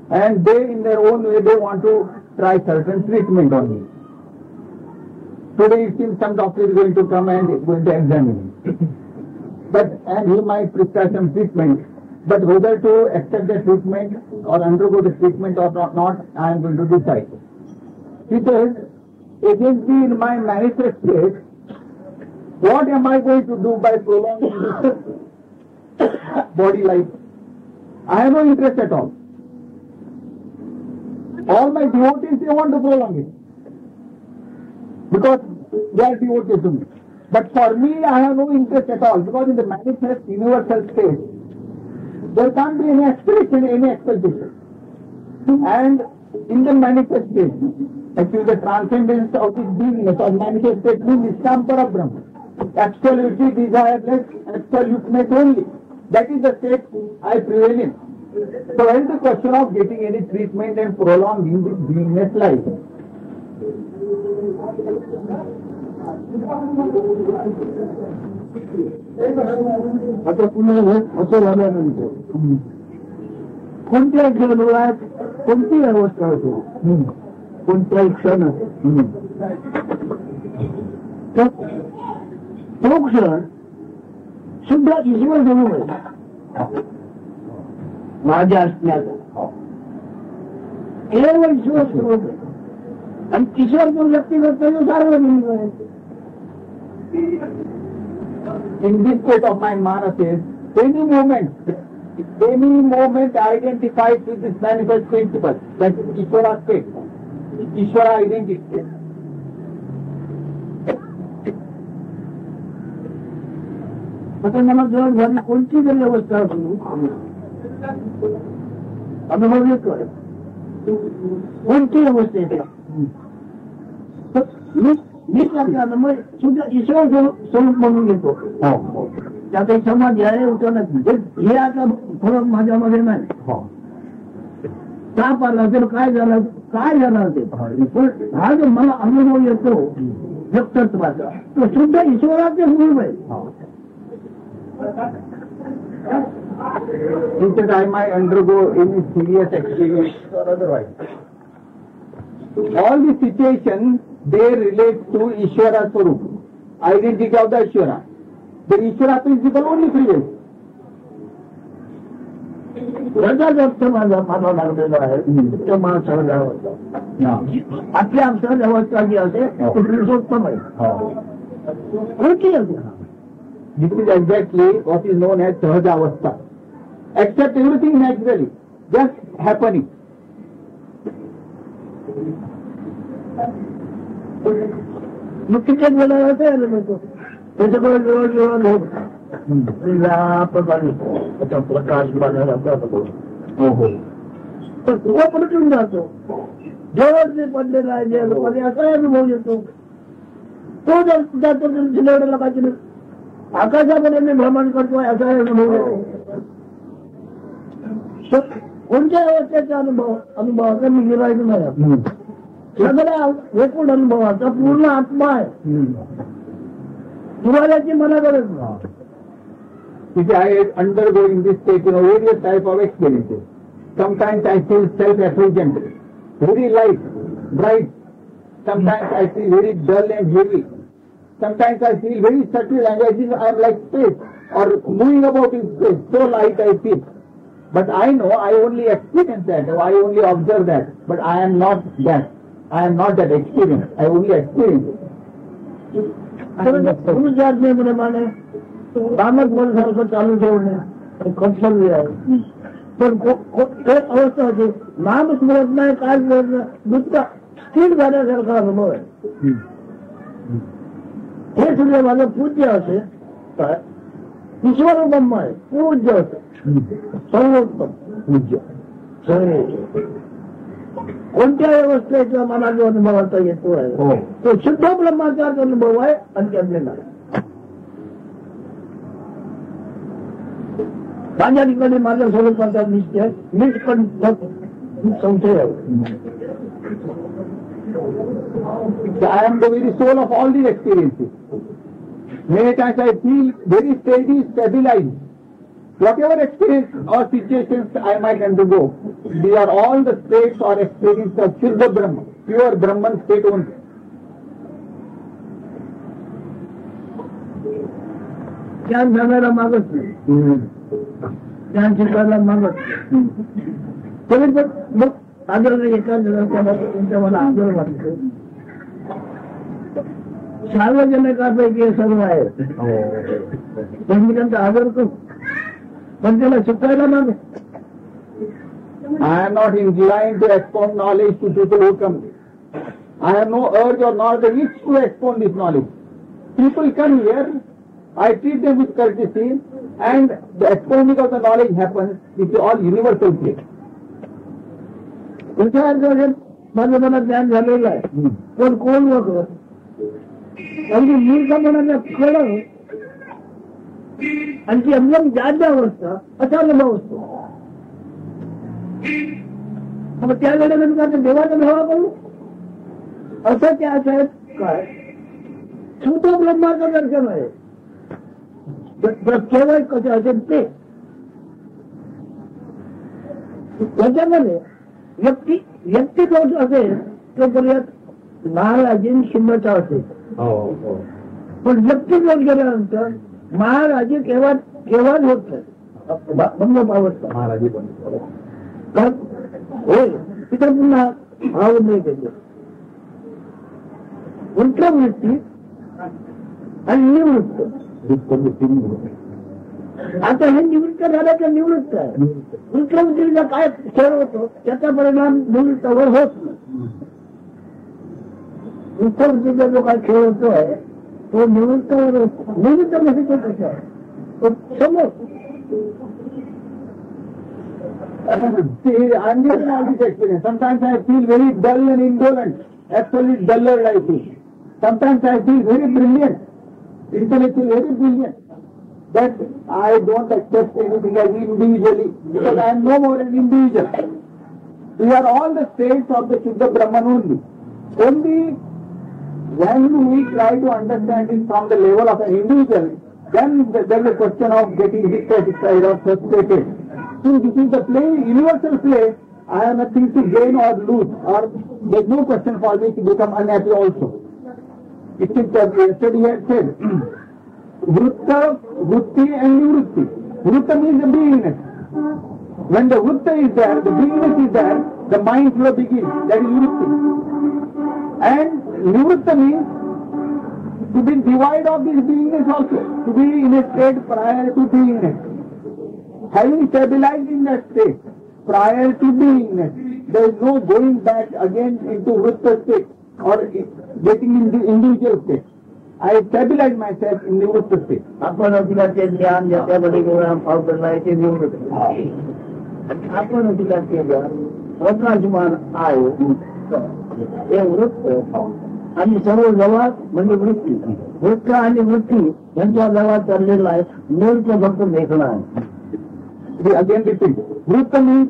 and they, in their own way, they want to try certain treatment on me. Today, it seems some doctor is going to come and going to examine me, and he might prescribe some treatment. But whether to accept the treatment or undergo the treatment or not, I am going to decide. He says, against me in my manifest state, what am I going to do by prolonging this body life? I have no interest at all. All my devotees, they want to prolong it because they are devotees to me. But for me, I have no interest at all, because in the manifest universal state, there can't be any aspiration, any expectation. And in the manifest state, actually the transcendence of this beingness or manifest state means Niskam Parabrahma. Absolutely desireless, absoluteness only. That is the state I prevail in. So where is the question of getting any treatment and prolonging this beingness life? आता पुन्हा असं झाल्यानंतर कोणत्या क्षणात कोणती अवस्था होतो, कोणत्याही क्षण तो क्षण शुद्ध ईश्वर जवळ आहे. माझ्या असण्याचा केवळ ईश्वर स्वरूप आहे आणि ईश्वर जो व्यक्ती करतो तो सार्वजनिक आहे. In this state of mind, Mara says, any moment identified with this manifest principle, that is Ishvara state, Ishvara identity. आता मला जर घरी कोणती जरी अवस्था असू अनुभव येतोय, कोणती अवस्था येते मी त्याचा अनुभव सुद्धा ईश्वर स्वरूप म्हणून घेतो. त्यात एक समाज आहे उठवण्यात हे आता फरक माझ्यामध्ये नाही. ताप आला तर काय झालं ते, पण हा जो मला अनुभव येतो व्यक्तित्वाचा तो सुद्धा ईश्वराचे स्वरूप आहे. Instead, I might undergo any serious experience or otherwise. All the situations, they relate to Ishvara Swarup, identity of the Ishvara. The Ishvara principle only prevails. त्याचाच अर्थ मला लागलेला आहे तो मला सहज अवस्था. आपल्या सहज अवस्था जी असते ती पुरुषोत्तम आहे. कोणती असते This is exactly what is known as Sahaja Avastha. Accept everything naturally, just happening. मग किती वेळा तयार होतो त्याच्याकडे जवळ आता प्रकाश बघायला तर तुला पलटून जातो. जवळ जे पडलेला आहे जे असा अनुभव येतो तो जर जातो जिल्ह्याकडे लोकांची आकाशाकडे मी भ्रमण करतोय असा अनुभव येतो. कोणत्या अवस्थेचा अनुभवाचा मी गिरायचं नाही. सगळ्या एकूण अनुभवाचा पूर्ण आत्मा आहे. तुम्हालाची मला गरज नाही. I undergo in this state, various type of experiences. Sometimes I feel self-effulgent, very light, bright. Sometimes I feel very dull and heavy. Sometimes I feel very subtle and I am like space or moving about in space. So light I feel. But I know I only experience that, or I only observe that, but I am not that. I am not that experienced. I only experience it. गुरु जाज्ञेप्रमाणे बामक सारखं चालू ठेवणे कर्तव्य आहे. पण एक अवस्था होती, नाम स्मरत नाही, काय करत नाही, नुसतं स्थिर झाल्यासारखा अनुभव आहे. हे सुद्धा माझं पूज्य असे काय ईश्वर ब्रह्म आहे, पूज्य होते, सर्वोत्तम पूज्य सर्व. कोणत्याही अवस्थेचा मला जो अनुभवाचा येतो आहे तो शुद्ध ब्रह्माचाच अनुभव आहे आणि त्यातले नाही. माझ्या ठिकाणी माझ्या स्वरूपाचा निश्चय मीच पण संशय आहे. I am the very soul of all these experiences. Many times I feel very steady, stabilized. Whatever experience or situations I might undergo, these are all the states or experiences of Shuddha Brahma, pure Brahman state only. ज्ञान जाणायला मागत नाही, ज्ञान शिकायला मागत नाही. तरी पण मग आदर एकाच तुमच्या मला आदर वाटतो. सार्वजनिकापैकी हे सर्व आहे, पण मी त्यांचा आदर करू, पण त्याला शिकायला मागे. I am not inclined to expound knowledge to people who come. I have no urge or nor the wish to expound this knowledge. People come here, I treat them with courtesy, and the expounding of the knowledge happens. It's all universal play. तुमच्या माझं मला ज्ञान झालेलं आहे, पण कोण लोक अगदी मूर्खपणाला कळलं आणि ती एकदम जाद्य अवस्था असा अनुभव असतो. मग त्या वेळेनंतर देवाचा धावा करू असं त्या आहेत काय शुद्ध ब्रह्माचं दर्शन आहे. केवळ कसं असेल ते त्याच्यामध्ये व्यक्ती दोष असेल तोपर्यंत महाराजीन क्षमता असेल, पण व्यक्ती दोष गेल्यानंतर महाराजी केव्हा होत नाही. अवस्था महाराजी होय तिथे पुन्हा भाव नाही त्याचे वृत्ती आणि निवृत्त. आता हे निवृत्त झाल्याचं निवृत्त आहे. वृत्तीचा काय खेळ होतो त्याचा परिणाम निवृत्तावर होत नाही. वृत्तीचा जो काय खेळ होतोय तो निवृत्तावर होतो. निवृत्त म्हणजे तो कसा आहे समोर. See, I'm getting all this experience. Sometimes I feel very dull and indolent, absolutely dullard I feel. Sometimes I feel very brilliant, intellectually very brilliant, but I don't accept anything as individually because I am no more an individual. We are all the states of the Shuddha Brahman only. Only when we try to understand it from the level of an individual, then there is a question of getting dissatisfied or frustrated. This is the play, universal play. I have nothing to gain or lose, or there is no question for me to become unhappy also. It is yesterday he had said, Vrutta, Vrutti and Nivrutti. Vrutta means the beingness. When the Vrutta is there, the beingness is there, the mind flow begins. That is Vrutti. And Nivrutta means to be devoid of this beingness also, to be in a state prior to beingness. Having stabilized in that state, prior to beingness, there is no going back again into Vrutta state or getting into individual state. I stabilize myself in the Vrutta state. आपण अधिकारचे ज्ञान ज्याच्यामध्ये पावडरला आहे ते निवडत नाही. आपण अधिकारचे ज्ञान वचनाभिमान आहे हे वृत्त आणि सर्व जवळ म्हणजे वृत्ती. वृत्त आणि वृत्ती यांच्या जवळ चाललेला आहे. निवृत्त फक्त देखणं आहे. Again repeat. Vrutta means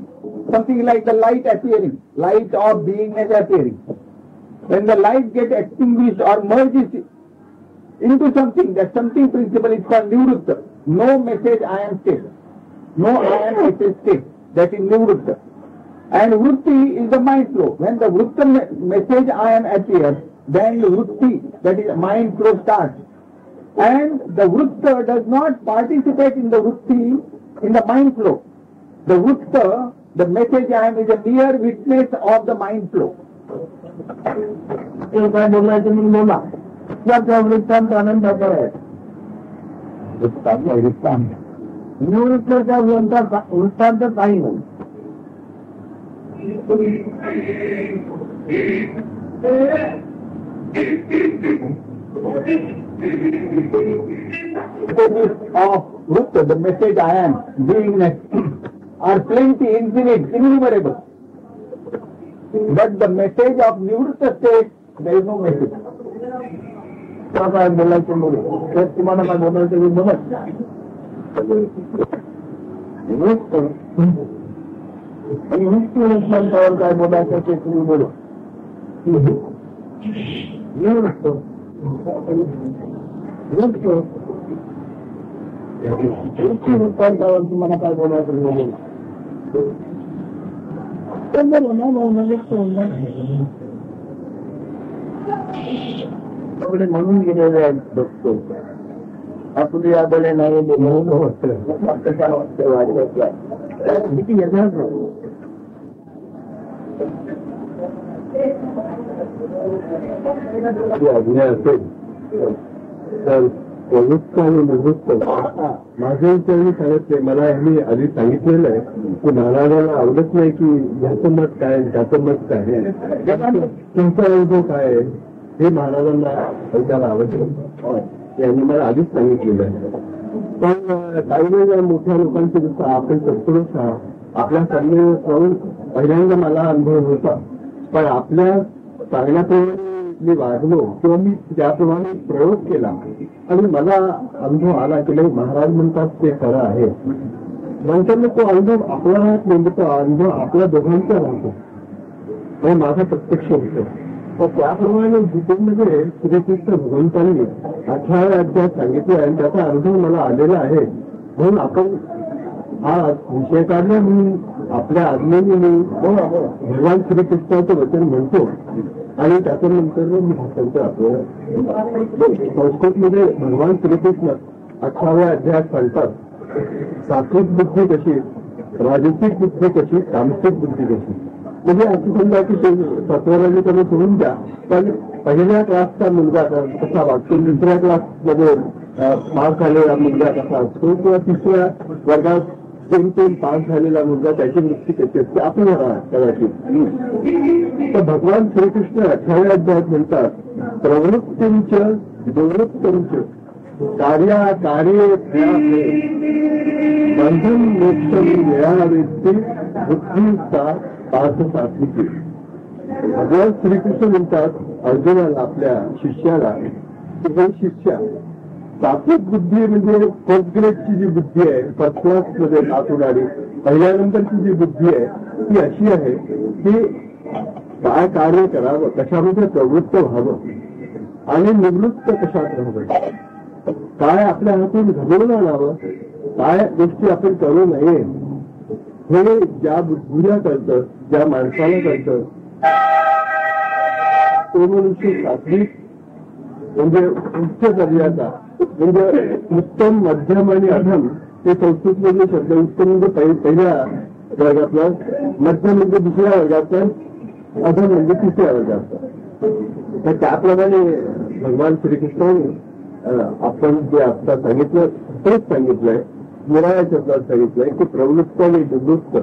something like the light appearing, light of beingness appearing. When the light gets extinguished or merges into something, that something principle is called Nivrutta. No message I am state. No I am message state. That is Nivrutta. And Vrutti is the mind flow. When the Vrutta message I am appears, then Vrutti, that is mind flow starts. And the Vrutta does not participate in the Vrutti, in the mind flow. The Vrutta, the message I am, is a mere witness of the mind flow. ते काय बोलायचं म्हणून बोला. त्याचा वृत्तांत आनंदाचा आहे. निवृत्तीच्या वृत्तांत काही नाही. Of the message I am, beingness, are plenty, infinite, innumerable. But the message of Nivritta state, there is no message. काय बोलायचं बोलू. तुम्हाला काय बोलायचं बोलत वृत्तांतावर काय बोलायचं ते तुम्ही बोलू. वृत्तांतावर तुम्हाला काय बोलायचं बोलू. सगळे म्हणून गेलेले आहेत बघतो. आपली आदले नाही म्हणून किती येणार आज्ञा असेल तर प्रवृत्त आणि निवृत्त माझ्या विचाराने सांगितले. मला ह्यांनी आधी सांगितलेलं आहे की महाराजांना आवडत नाही की ह्याचं मत काय त्याचं मत काय तुमचा अनुभव काय आहे हे महाराजांना ऐकायला आवडतं. यांनी मला आधीच सांगितलेलं आहे. पण काही वेळेला मोठ्या लोकांचे जसं आपण सत्पुरुष आहात आपल्या सर्व पहिल्यांदा मला अनुभव होता. पण आपल्या सांगण्याप्रमाणे मी वागलो किंवा मी त्याप्रमाणे प्रयोग केला आणि मला अनुभव आला की महाराज म्हणतात ते खरं आहे. नंतर तो अनुभव आपला राहत नाही, तो अनुभव आपल्या दोघांचा राहतो आणि माझा प्रत्यक्ष होतो. तर त्याप्रमाणे गीतेमध्ये श्रीकृष्ण भगवंतांनी 18व्या अध्यायात सांगितलं आणि त्याचा अनुभव मला आलेला आहे. म्हणून आपण हा विषय काढला म्हणून आपल्या आज्ञेने मी भगवान श्रीकृष्णाचं वचन म्हणतो आणि त्याच्यानंतर मी भाषांतर आपल्याला संस्कृतमध्ये भगवान श्रीकृष्ण 18व्या अध्यायात सांगतात सात्विक बुद्धी कशी, राजसिक बुद्धी कशी, तामसिक बुद्धी कशी. म्हणजे असं समजा की ते सत्वराजी त्यांना सोडून द्या, पण पहिल्या क्लासचा मुलगा कसा वागतो, दुसऱ्या क्लासमध्ये पास झालेला मुलगा कसा असतो किंवा तिसऱ्या वर्गात जेमतेम पास झालेला मुलगा त्याची वृत्ती कशी असते आपण कदाचित. तर भगवान श्रीकृष्ण 18व्या अध्यायात म्हणतात प्रवृत्तींच दुर्वृत्तंच कार्या कार्ये बंधन मोक्षम वेळावेत्ती बुद्धीचा पाच सात्विकी. भगवान श्रीकृष्ण म्हणतात अर्जुनाला आपल्या शिष्याला की हे शिष्या सात्विक बुद्धी म्हणजे फर्स्ट ग्रेडची जी बुद्धी आहे, फर्स्ट क्लास मध्ये पास होणारी पहिल्या नंबरची जी बुद्धी आहे ती अशी आहे की काय कार्य करावं, कशामध्ये प्रवृत्त व्हावं आणि निवृत्त कशात राहावं, काय आपल्या हातून घडवून आणावं, काय गोष्टी आपण करू नये हे ज्या बुद्धीला कळतं, ज्या माणसाला कळतं तो मनुष्य सात्विक म्हणजे उच्च दर्जाचा म्हणजे उत्तम, मध्यम आणि अधम हे संस्कृतमध्ये शब्द. उत्तम म्हणजे पहिल्या वर्गातला, मध्यम म्हणजे दुसऱ्या वर्गाचा, अधम म्हणजे तिसऱ्या वर्गाचा. तर त्याप्रमाणे भगवान श्रीकृष्णाने आपण जे आता सांगितलं तेच सांगितलंय, निराळ्या शब्दात सांगितलंय की प्रवृत्त आणि दुर्वृत्त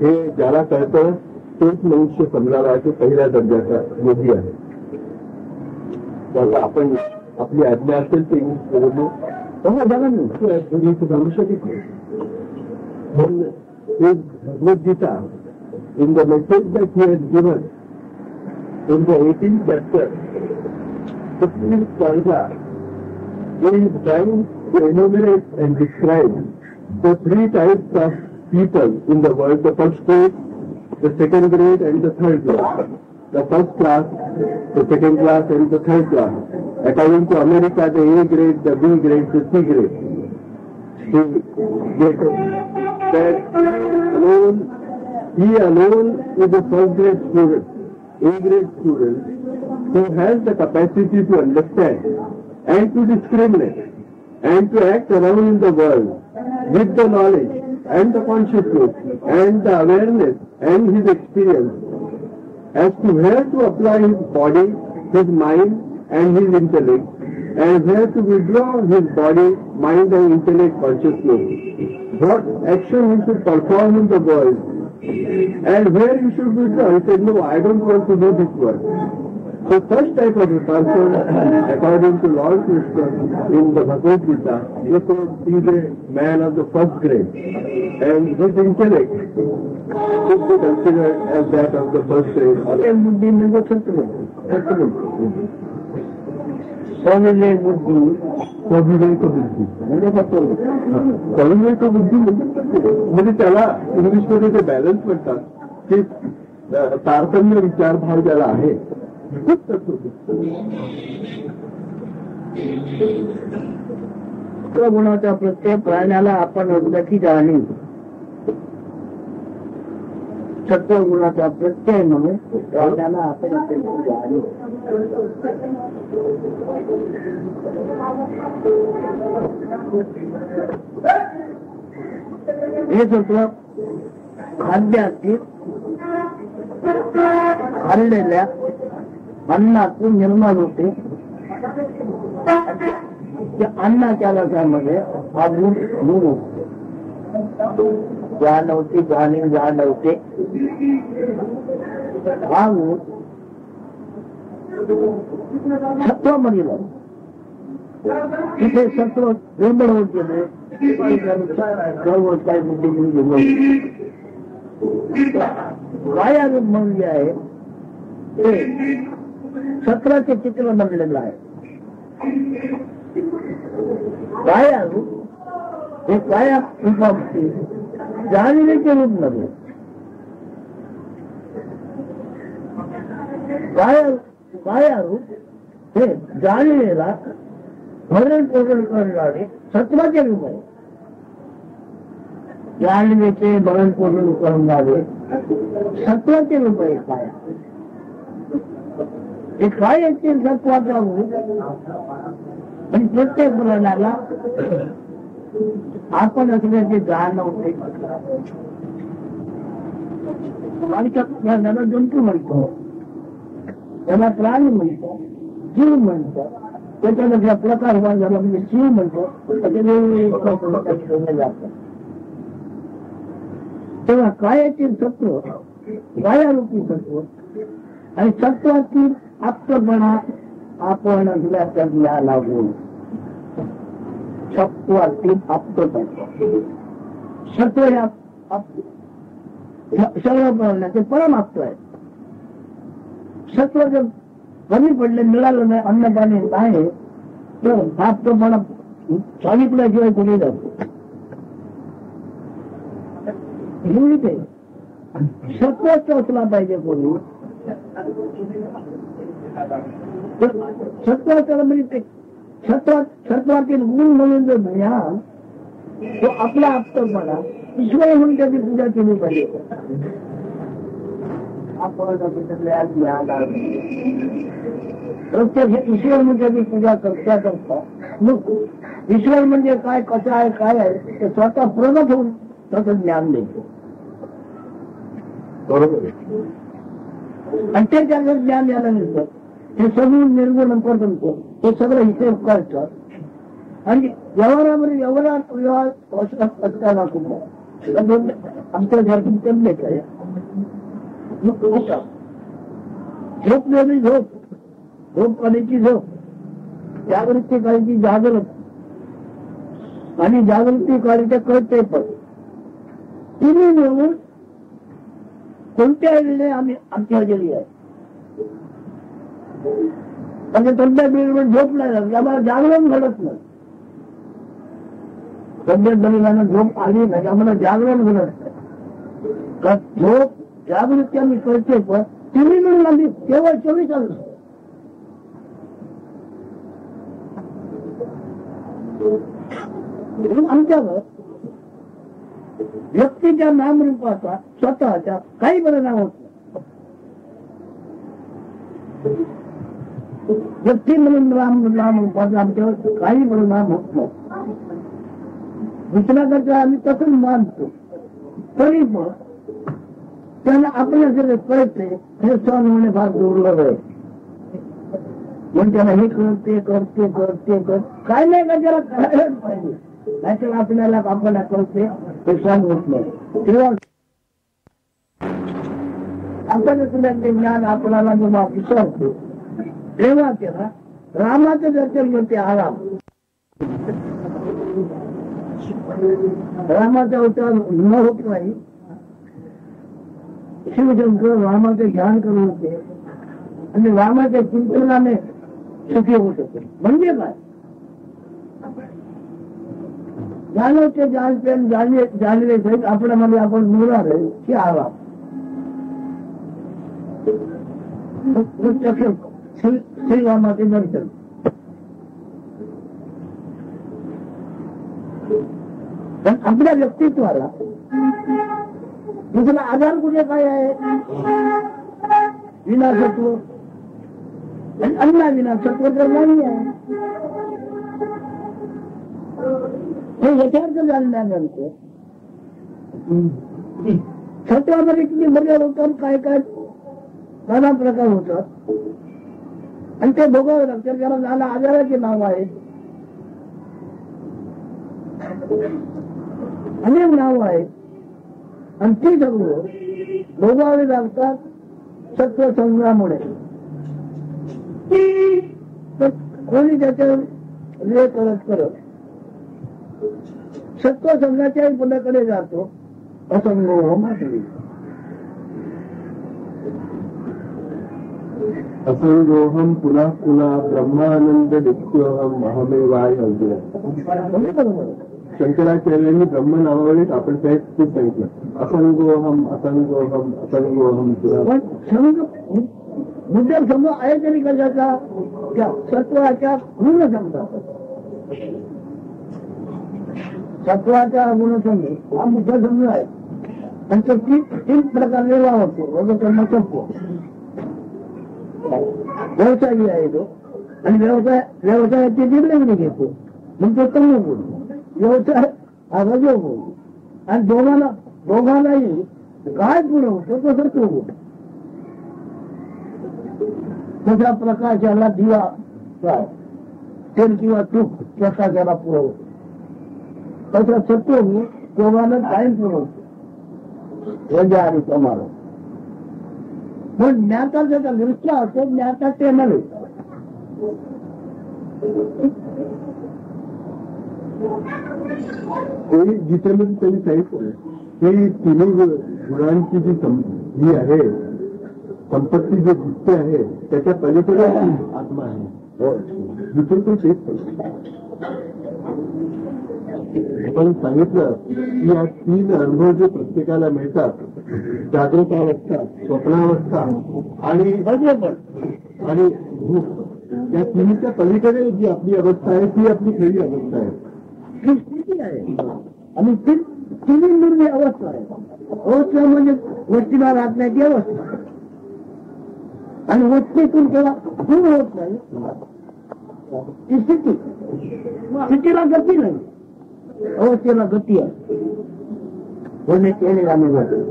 हे ज्याला कळतं तेच मनुष्य समजावा की पहिल्या दर्जाचा योगी आहे. त्याला आपण आपली आज्ञा असेल ते बोलू घालू शकत नाही. Bhagavad Gita in the message that he has given in the 18th chapter 15th stanza is trying to enumerate and describe the three types of people in the world: the first grade, the second grade, and the third class. The first class, the second class, and the third class. According to America, the A grade, the B grade, the C grade. He alone is a first grade student, A grade student, who has the capacity to understand and to discriminate and to act around in the world with the knowledge and the consciousness and the awareness and his experience as to where to apply his body, his mind and his intellect, and where to withdraw his body, mind and intellect consciousness. What action he should perform in the world, and where he should withdraw. He said, no, I don't want to do this work. So such type of a person, according to Lord Krishna in the Bhagavad Gita, is a man of the first grade, and his intellect should be considered as that of the first grade. एक बुद्धि में वो सविवेक बुद्धि स्वाभिवेक बुद्धी स्वाभिवेक बुद्धी म्हणजे त्याला इंग्लिशमध्ये ते बॅलन्स म्हणतात की तारतम्य विचारभाव ज्याला आहे गुणाचा प्रत्यय प्राण्याला आपण उद्गती जाणीव सत्वगुणाचा प्रत्यय म्हणून प्राण्याला आपण उद्गती जाणीव हे सत्व खाद्यातील खाल्लेल्या अन्नातून निर्माण होते. त्या अन्नाच्या रसामध्ये हा गुण जाणवते जाणीव जाणवते. हा गुण सत्वामध्ये तिथे सत्व निर्माण होत गेले सर्व काही बुद्धी कायारूप म्हणून जे आहे ते सत्राचे चित्र बनलेलं आहे. कायारूप हे काया रूपामध्ये जाणीवेचे रूप नव्हे. कायारूप हे जाणीवेला भरण पोषण करणारे सत्वाचे रूप आहे. जाणीवेचे भरण पोषण करणारे सत्वाचे रूप आहे काया. हे कायाचे सत्वाचा रूप आणि प्रत्येक प्राण्याला आपण असल्याचे जाणवते. त्याला जंतू म्हणतो, त्याला प्राणी म्हणतो, जीव म्हणतो. त्याच्यामध्ये प्रकार झाला म्हणजे जीव म्हणतो. तेव्हा कायाचे सत्व कायारूपी सत्व आणि सत्वातील आप्तपणा आपण असल्याच्या लागून सत्वातील आप्तपणा सत्व ह्या सगळं बनवण्याचे परमाप्त आहे. सत्व जर कमी पडले मिळालं नाही अन्न पाणी नाही तर आप्तपणा सांगितल्याशिवाय कोणी जातो. सत्वच असला पाहिजे कोणी. सत्वाचा म्हणजे सत्वातील गुण म्हणून जो ज्ञान तो आपला आप्तपणा ईश्वर म्हणून त्याची पूजा केली पाहिजे. आपण प्रत्यक्ष ईश्वर म्हणून त्याची पूजा करता मग ईश्वर म्हणजे काय कसं आहे काय आहे ते स्वतः प्रगट होऊन त्याचं ज्ञान देतो. बरोबर. आणि ते ज्याचं ज्ञान यायला मिळतं हे सगळं निर्गुण करतो. हे सगळं हिशेब करतात आणि व्यवहारामध्ये व्यवहार असताना सुद्धा आमच्यासारखी तब्येत आहे. झोप वेगळी झोप काढायची झोप जागृती काढायची जागृत आणि जागृती काढायचं कळते पण तिन्ही मिळून कोणत्या वेळेला आम्ही आमच्या गेली आहे. म्हणजे तब्येत बिघडून झोप नाही झाली आम्हाला जागरण घडत नाही. तब्येत बघितल्यानं झोप आली नाही आम्हाला जागरण घडत नाही. झोप जागृती आम्ही करते पण तिन्ही मिळून आम्ही केवळ 24 तास आमच्यावर व्यक्तीच्या नामरूपाचा स्वतःच्या काही परिणाम होत नाही. व्यक्ती म्हणून नामरूपाचा आमच्यावर काही परिणाम होत नाही. दुसऱ्याकडे आम्ही तसंच मानतो तरी पण त्यांना आपल्याला जर कळते हे सहन होणे फार दुर्लभ आहे. पण त्याला हे करते करते करते कर काय नाही का त्याला करायलाच पाहिजे. नाहीतर आपल्याला आपल्याला कळते हे सहन होत नाही. तेव्हा आपण ते ज्ञान आपल्याला जेव्हा विसरतो तेव्हा त्याला रामाचं दर्शन करते आराम. रामाचा अवतार न होत नाही. शिवशंकर रामाचे ध्यान करून होते आणि रामाच्या चिंतनाने सुखी होत होते. म्हणजे काय जाणवते जाणते जाणले सहित आपल्यामध्ये आपण मिळणार आहे की आराम. श्रीरामाचे दर्शन पण आपल्या व्यक्तित्वाला दुसरा आधार कुठे काय आहे? विनाशत्व आणि अन्ना विनाशत्व तर नाही आहे. हे यथार्थ जाणल्यानंतर सत्वामध्ये किती बरे होतात, काय काय नाना प्रकार होतात आणि ते भोगावे लागतात. त्याला नाना आजाराचे नाव आहे, अनेक नाव आहेत आणि ती सगळं भोगावे लागतात सत्व संग्रामुळे. कोणी त्याच्या हे करत करत सत्व संघाच्या पदाकडे जातो. असंगोहम असंगोहम पुन्हा पुन्हा ब्रह्मानंद नित्योहम अहमेवाय अर्जुन. शंकराचार्यांनी ब्रह्म नावावरीच आपण ते सांगितलं. असंगोहम असंगोहम असंगोहम. पण संघ मुद्दा संघ आहे तरी कशाचा? त्या सत्वाच्या गुणसंघ. सत्वाचा गुणसंघ हा मुद्दा संघ आहे आणि तो तीन प्रकारने वावरतो. सत्व व्यवसायी आहे तो आणि व्यवसायाची निर्णय घेतो मग तो तम गुण. व्यवसाय हा रजो गुण आणि दोघांनाही काय पुरवतो तो सत्व गुण. तसा प्रकाशाला दिवा काय तेल किंवा तूप प्रकाशाला पुरवतो तसा सत्व गुण दोघांना कायम पुरवतो रजा आणि समारोह. पण ज्ञाताचा ज्याचा दृष्टी असतो ज्ञाता ते नव्हे. जिथे मी त्यांनी सांगितलं की तिन्ही गुणांची जी आहे संपत्ती जी दिसते आहे त्याच्या पलीकडे आत्मा आहे. जिथे तो तेच पण सांगितलं की या तीन अनुभव जे प्रत्येकाला मिळतात जागृत अवस्था, स्वप्नावस्था आणि भूक या तिन्हीच्या पलीकडे जी आपली अवस्था आहे ती आपली खरी अवस्था आहे. ही स्थिती आहे आणि तिन्ही निर्णय अवस्था आहे. अवस्था म्हणजे वस्तीला राहत नाही ती अवस्था आणि वस्तीतून केव्हा दूर होत नाही ती स्थिती. स्थितीला गती नाही, अवस्थेला गती आहे. होणे केले आम्ही जातो.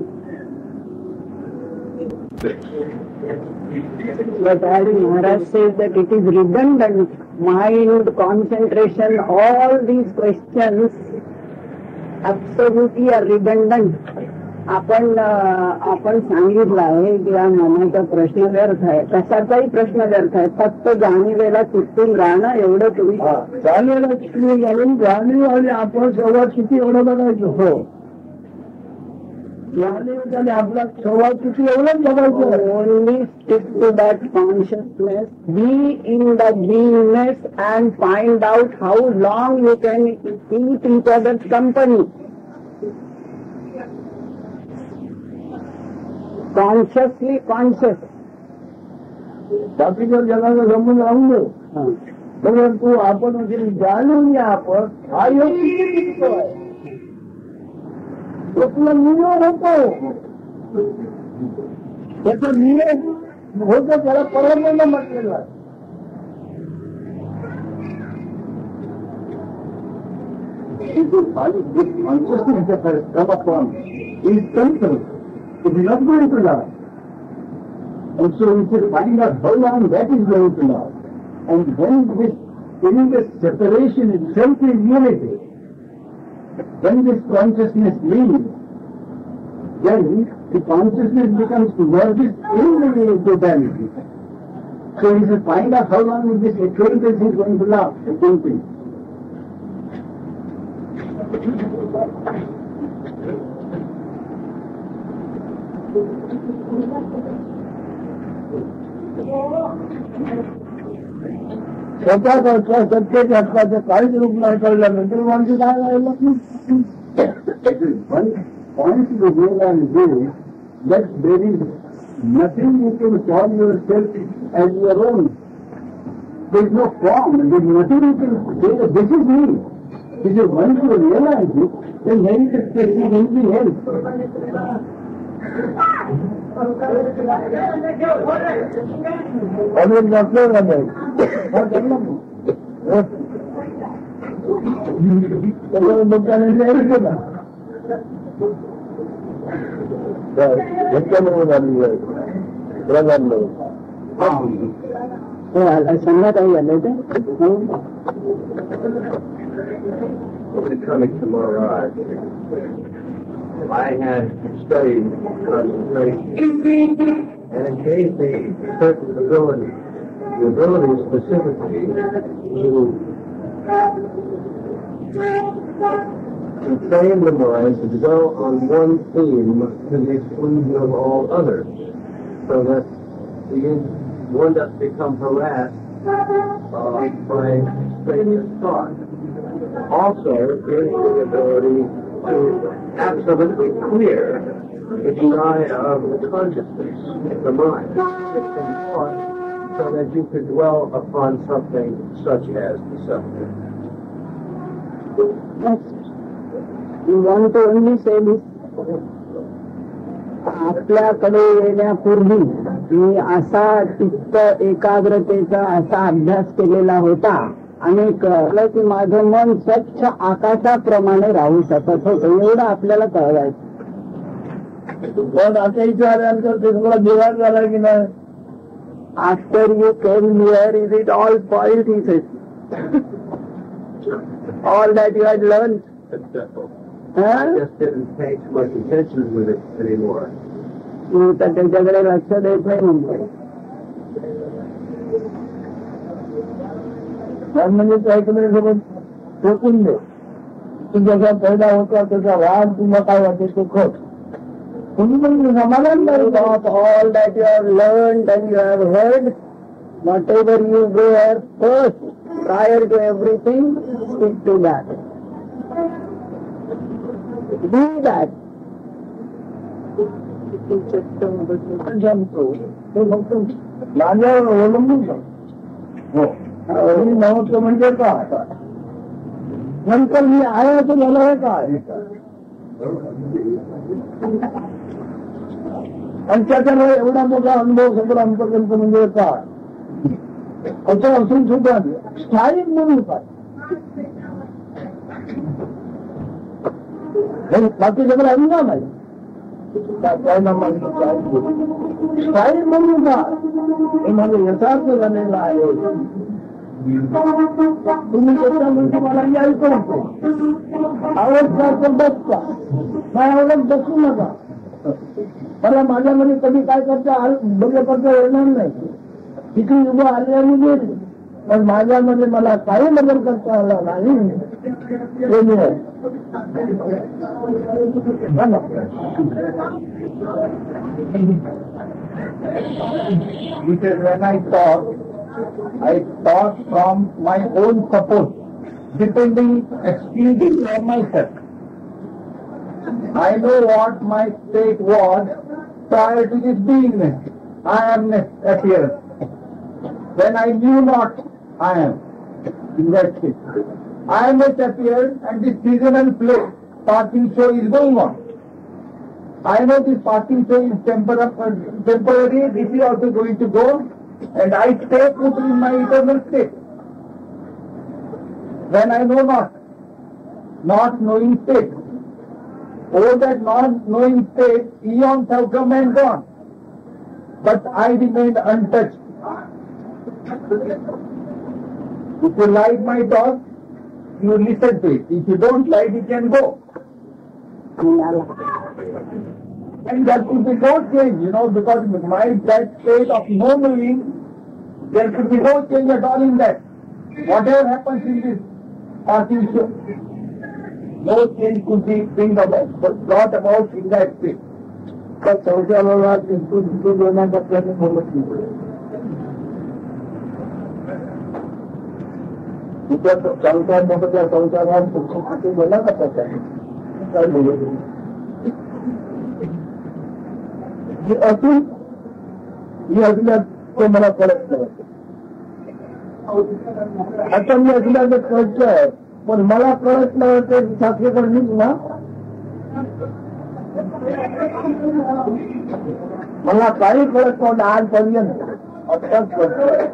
But as Maharaj says that it is redundant, mind, concentration, all these questions absolutely are redundant. आपण सांगितलं आहे की हा मनाचा प्रश्न व्यर्थ आहे. कशाचाही प्रश्न व्यर्थ आहे. फक्त जाणीवेला चित्तून राहणं एवढं तुम्ही जाणीवेला चित्तून घालून जाणीव आणि आपण संवाद किती एवढं बघायचं. हो जाणीव आपला संवाद किती एवढंच बघायचं. only stick to that consciousness, be in the beingness and find out how long you can keep each other's company. Consciously conscious. बाकीच्या जगाचा संबंध राहून दे परंतु आपण जाणून घ्या. आपण हा योग किती दिसतो आहे तो तुला नियोग होतो. त्याचा नियोग होतो त्याला परमानंद म्हटलेला आहे. Consciousness of come upon is concerned It is not going to last. And so we should find out how long that is going to last. And when this separation itself is unity, when this consciousness leaves, then the consciousness becomes merged in the totality. So we should find out how long this acquaintance is going to last, I don't think. स्वतःच्या सत्तेच्या हक्काचं काहीच रूप नाही कळल्यानंतर माणसं काय राहिलं One point to realize is that there is nothing you can form yourself as your own. There is no form, there is nothing you can say that this is me. If you want to realize it, then there is a space in anything else. Always not there on that. What the hell? Coming to Maharaj, I had studied concentration, and it gave me certain ability, the ability specifically to train the mind to go on one theme to the exclusion of all others, so that one doesn't become harassed by extraneous thought. Also, gives the ability to absolutely clear the deny of the consciousness, the mind, so that you could dwell upon something such as the subject. You want to only say this? आपल्याकडे येण्यापूर्वी मी असा चित्त एकाग्रतेचा असा अभ्यास केलेला होता आणि कळलं की माझं मन स्वच्छ आकाशाप्रमाणे राहू शकत होतं, एवढं आपल्याला कळवायचं. पण आता इथे आल्यानंतर ते सगळं बिघाड झाला की नाही? After you came here is it all point is it all that you had learn? I just didn't pay too much attention with it anymore. तर त्याच्याकडे लक्ष देत नाही म्हणतो. म्हणजे त्याकडे सोबत फेकून दे. तू जसा पैदा होता त्याचा राग तुला काय वाटते तो खट. तुम्ही म्हणजे समाधान Of all that you have learned and you have heard, whatever you go here first, prior to everything, stick to that. Do that. जमतो तो फक्त माझ्यावर अवलंबून हो नव्हतं म्हणजे काय नंतर मी आहे असं झालं आहे काय आणि त्याच्यामुळे एवढा मोठा अनुभव सगळं आमच्यापर्यंत म्हणजे काय असं असून सुद्धा स्थायी म्हणून काय बाकी सगळं अनुमान आहे स्थायी म्हणून का हे माझं यथार्थ झालेलं आहे. तुम्ही त्याच्यामध्ये मला मी ऐकवतो आवडता तर बसता नाही आवडत बसू नका. मला माझ्यामध्ये कधी काय करता बदल करता येणार नाही. तिथे उभं आले आणि गेले पण माझ्यामध्ये मला काही बदल करता आला नाही. Because when I talk from my own support, depending exclusively on myself. I know what my state was prior to this beingness, I amness appearance. When I knew not, I am. In that state. I am appeared and this season and place passing show is going on. I know this passing show is temporary, this is also going to go, and I stay put in my eternal state. When I know not knowing state, Over that non-knowing state, eons have come and gone. But I remained untouched. If you like my talk, you listen to it. If you don't like, you can go. And there could be no change, because that state of no knowing, there could be no change at all in that. Whatever happens in this artificial, no change could be brought about in that state. तर शौचालयाला तिथून येण्याचा प्रयत्न बोलत नाही. तिथं संसार मोठं त्या संसारात सुखी बोला का त्याच्या काय बोलत असून ही असल्यास तो मला कळत नाही. आता मी असल्याचं कळतंय पण मला कळत नाही ते शास्त्रीकडनीच ना मला काही कळत नव्हतं आजपर्यंत. आत्ताच कळतंय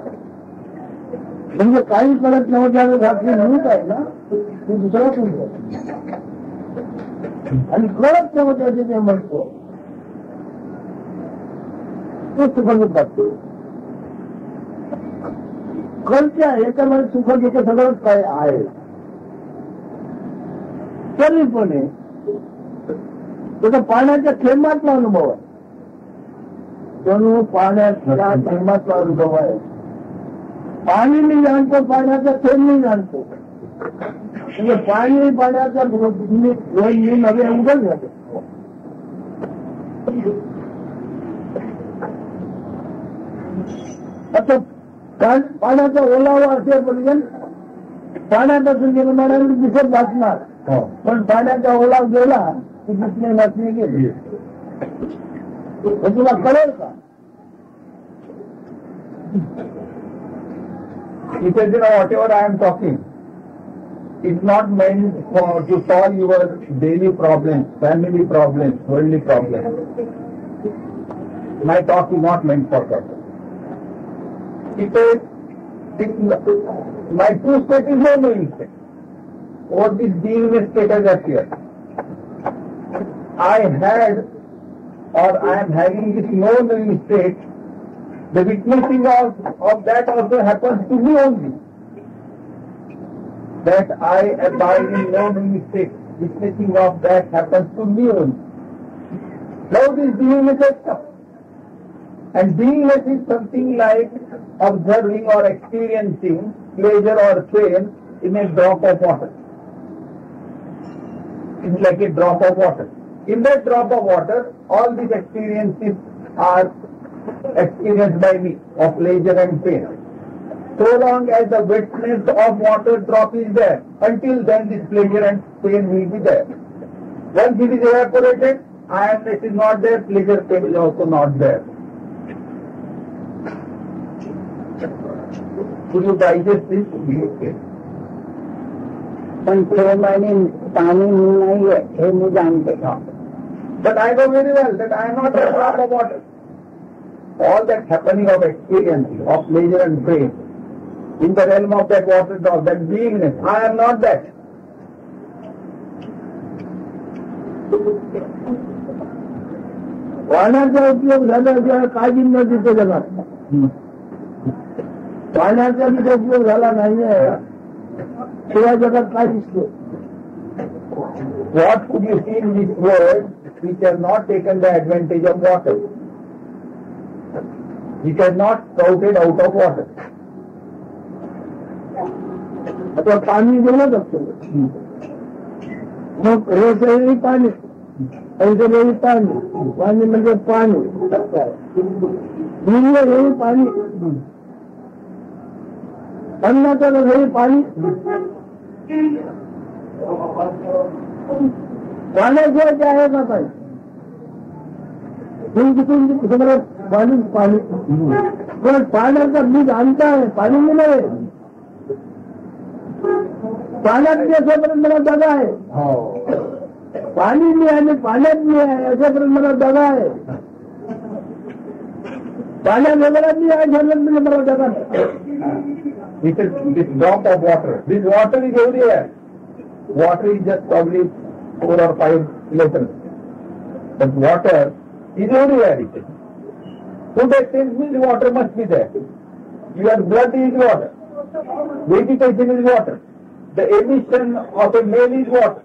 म्हणजे काही कळत नव्हतं शास्त्री मीच आहे ना ते दुसरा कोण आणि कळत नव्हतं ते म्हणतो तो सुखदुःख असतो. कळते याच्यामध्ये सुखदुःख सगळंच काय आहे. तरी पण त्याचा पाण्याच्या थेंबातला अनुभव आहे. जणू पाण्याच्या थेंबातला अनुभव आहे. पाणी मी जाणतो पाण्याचा थेंब मी जाणतो म्हणजे पाणी पाण्याचा मी नवे उघड झाले. आता पाण्याचा ओलावा असेपर्यंत पाण्यापासून निर्माणाने दिसत वाचणार पण पाण्याचा ओलाव गेला की दिसणे वाचणे गेले. हे तुला कळेल का? He said, whatever I am talking, it's not meant to solve your daily problems, family problems, worldly problems. My talk is not meant for that. He said, my true state is no knowing state. What this beingness state has appeared. I had or I am having this no knowing state. The witnessing of that also happens to me only. That I abide in no knowing state. Witnessing of that happens to me only. Now this beingness has come. And beingness is something like observing or experiencing pleasure or pain in a drop of water. It's like a drop of water. In that drop of water, all these experiences are experienced by me of pleasure and pain. So long as the wetness of water drop is there, until then this pleasure and pain will be there. Once it is evaporated, awareness is not there, pleasure pain is also not there. Could you digest this? पण प्रेम आणि पाणी नाहीये हे मी जाणते. But I know very well that I am not a drop of water. All that happening of experience, of pleasure and pain, in the realm of that water drop, that beingness, I am not that. पाण्याचा उपयोग झाल्याशिवाय काळजी न तिथे जगात. पाण्याचा तिथे उपयोग झाला नाहीये शिवाय जगात काय दिसतो. What could you see in this world which has not taken the advantage of water? Which has not sprouted out of water? आता पाणी गेलंच असतं. मग रोषही पाणी ऐकलेही पाणी. पाणी म्हणजे पाणी हेही पाणी. अन्नाचं हेही पाणी. पाण्याशिवाय ते आहे का काय? समजा पाणी पाणी पण पाण्याचा मी जाणता आहे पाणी मी नाही. पाण्यात मी अशापर्यंत मला दगा आहे. पाणी मी आहे आणि पाण्यात मी आहे अशापर्यंत मला दगा आहे. पाण्यात वगैरे मी आहे झाल्यानंतर मला दगा नाही. This is this drop of water. This water is everywhere. Water is just probably 4 or 5 later. But water is only reality. Food exchange means water must be there. Your blood is water. Vegetation is water. The emission of a male is water.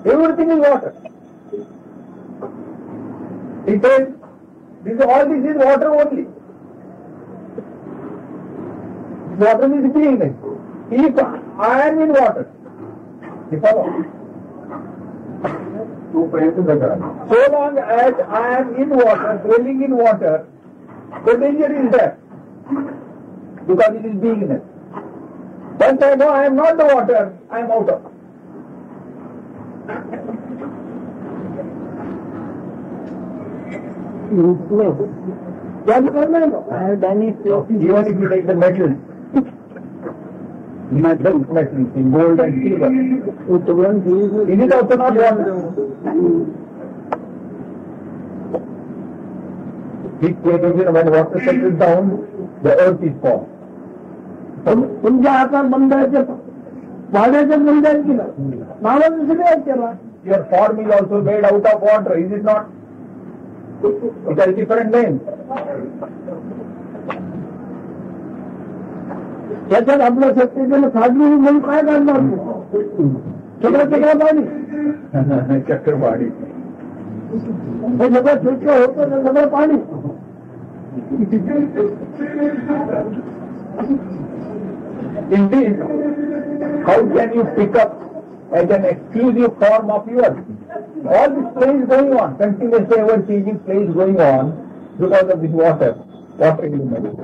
Everything is water. It says, all this is water only. Water is beingness. If I am in water, you follow? So long as I am in water, dwelling in water, the danger is there. Because it is beingness. Once I know I am not the water, I am out of. I have done it. Even if you take the metals, metals, gold and silver, it is also not water. When water settles down, the earth is formed. तुमच्या हातात बंधायचे पाण्याचे बंध आहेत की नाही नावा दुसरे आहेत त्याला Your form is also made out of water, is it not? It has different names. त्याच्यात आपल्या सत्तेला साधली म्हणून काय करणार सगळं सगळं पाणी चक्रवाडी हे सगळं स्वच्छ होतं ते सगळं पाणी Indeed, how can you pick up as an exclusive form of yours? All this play is going on, continuously ever-changing play is going on because of this water element.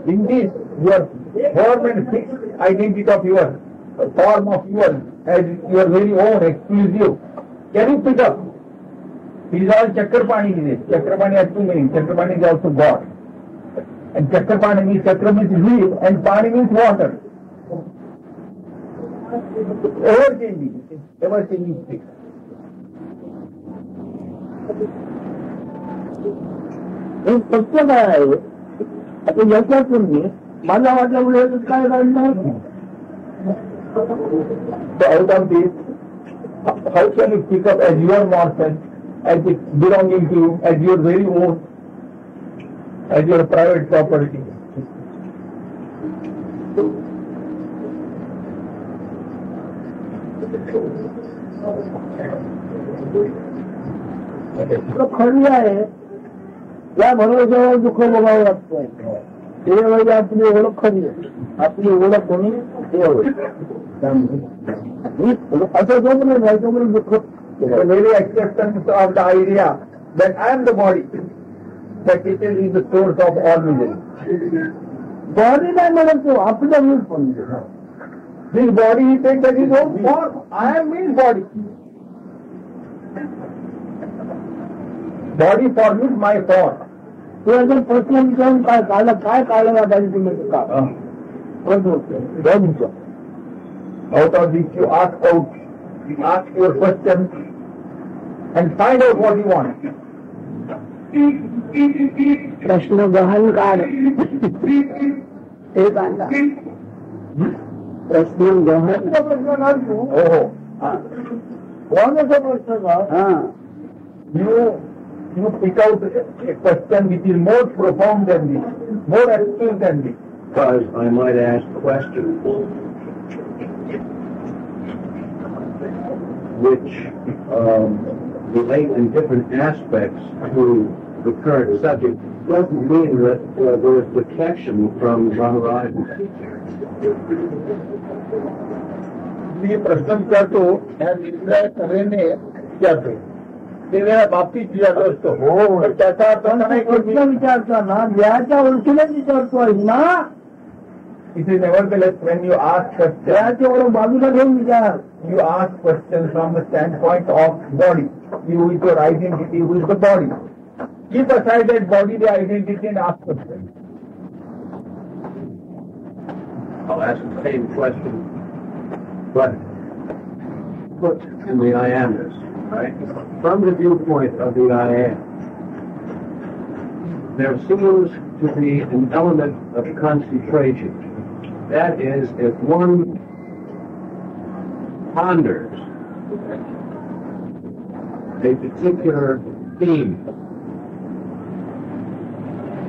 Indeed, your form and fixed identity of yours, form of yours, as your very own, exclusive, can you pick up? It is all Chakrapani in it. Chakrapani has two meanings. Chakrapani is also God. And Chakrapani means, Chakra means wheel and Pani means water. Ever-changing state. फक्त काय आहे आता याच्यातून मी माझ्या वाटल्यामुळे काय काढणार So out of this, how can you pick up as your morsel, as it belonging to you, as your very own, as your private property? खरी आहे या भरोश्यावर दुःख बघावं लागतं ते म्हणजे आपली ओळख खरी आहे आपली ओळख कोणी असं जो नाही जायचं म्हणून दुःख The very acceptance of the idea that I am the body, that it is the source of all misery. Body नाही म्हणत तो आपल्या मीच पण This body he takes as his own form. I am means body. Body forms my form. तुला जर प्रश्न विचारून काय काढलं काय काढलं पाहिजे तुम्ही का Out of this you ask your question and find out what you want. प्रश्न गहन काढ हे सांगा प्रश्न गहन प्रश्न काढतो Oh, कोणाचा प्रश्न का you pick out a question which is more profound than this, more astute than this. Because I might ask questions which relate in different aspects to the current subject. Doesn't mean that there is protection from Maharaj. मी प्रश्न विचारतो ह्या निर्णय तऱ्हेने विचारतो ते वेळा बाबतीत विचारतो असतो पण त्याचा अर्थ नाही प्रश्न विचारताना देहाच्या ओळखीलाच विचारतोय ना It is nevertheless when you ask questions, देहाची ओळख बाजूला घेऊन विचार you ask questions from the standpoint of body. You with your identity, who is the body. Keep aside that body, the identity, and ask questions. I'll ask the same question, but put in the I amness, right? From the viewpoint of the I am, there seems to be an element of concentration. That is, if one ponders a particular theme.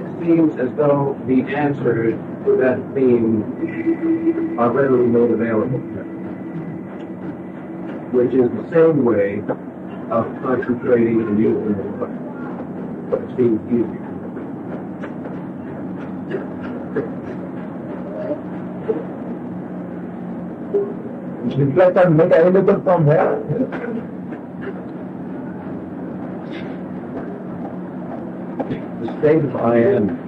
It seems as though the answers to that theme are readily made available, which is the same way of concentrating and using what seems easier. Replies are made available from where? The state of I am.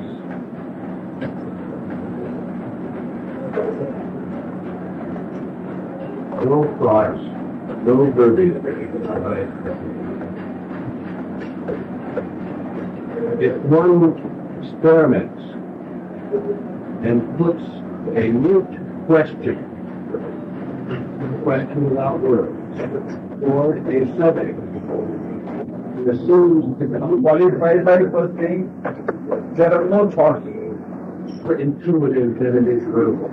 No thoughts, no verbiage. If one experiments and puts a mute question without words, or a subject, it assumes to become Qualified by first saying there are no thoughts. more intuitive than it is verbal.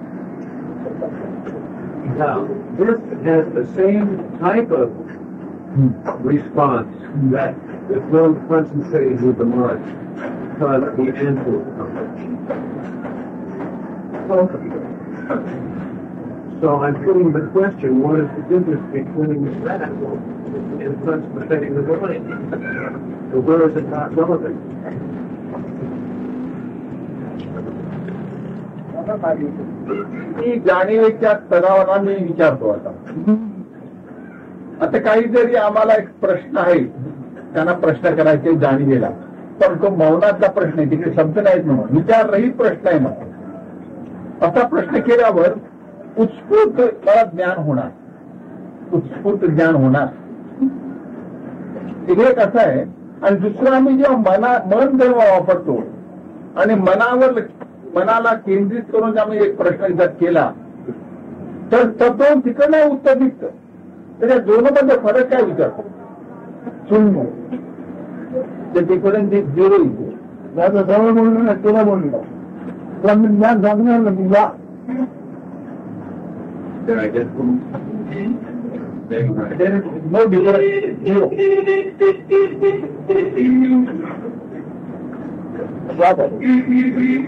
Now, this has the same type of response that if one concentrates with the mind, because the answer will come. So I'm putting the question, what is the difference between that and concentrating with the mind? And where is it not relevant? मी जाणीवेच्या स्तरावर मी विचारतो आता काही जरी आम्हाला एक प्रश्न आहे त्यांना प्रश्न करायचे जाणीवेला पण तो मौनाचा प्रश्न आहे तिकडे शब्द नाहीत म्हणून विचाररहित प्रश्न आहे मग असा प्रश्न केल्यावर उत्स्फूर्त मला ज्ञान होणार उत्स्फूर्त ज्ञान होणार एक असं आहे आणि दुसरं आम्ही जेव्हा मन जेव्हा वापरतो आणि मनाला केंद्रित करून आम्ही एक प्रश्न जर केला तर तो तिकडनं उत्तर निघतं तर या दोनमध्ये फरक काय विचारतो शून्य तर तिकडून ते झिरो येतो जवळ बोललो ना तुला बोललो तुला मी ज्ञान सांगणार ना तुला There I get there is no difference zero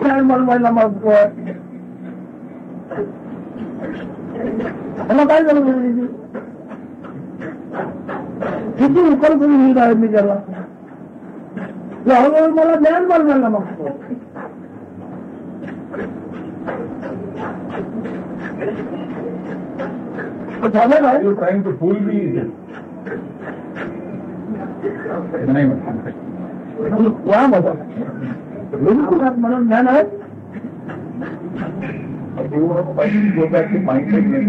काय मला मग काय झालं किती उकर तुम्ही आहे मी त्याला हळूहळू मला ज्ञान बनवायला मग झालं काय यू ट्राईंग टू फूल मी नाही या माझा म्हणून ज्ञान आहे go back to mindfulness.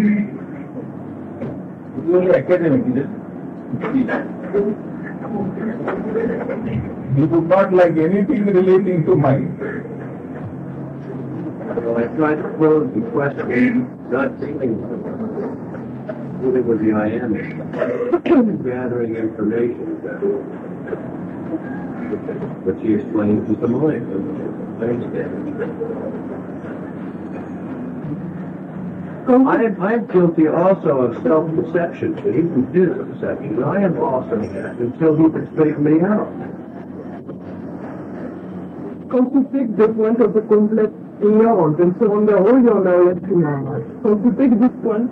You are academic. You would not like anything relating to mind. Well, I tried to close the question, not dealing with the I am, gathering information, but she explains to the mind. I'm guilty also of self-deception, but he can do deception. I am also that until he can straighten me out. Come to take the point of the complex in your own, and so on the whole your knowledge in your mind. Come to take this point.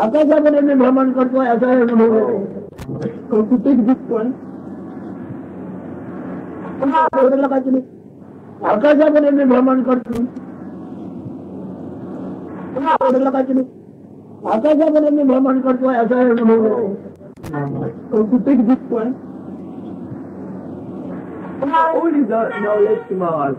आकाशामध्ये मी भ्रमण करतोय असं Come to take this point. आकाशामध्ये मी भ्रमण करतो आकाशामध्ये मी भ्रमण करतोय असं Come to take this point. Only the knowledge tomorrow.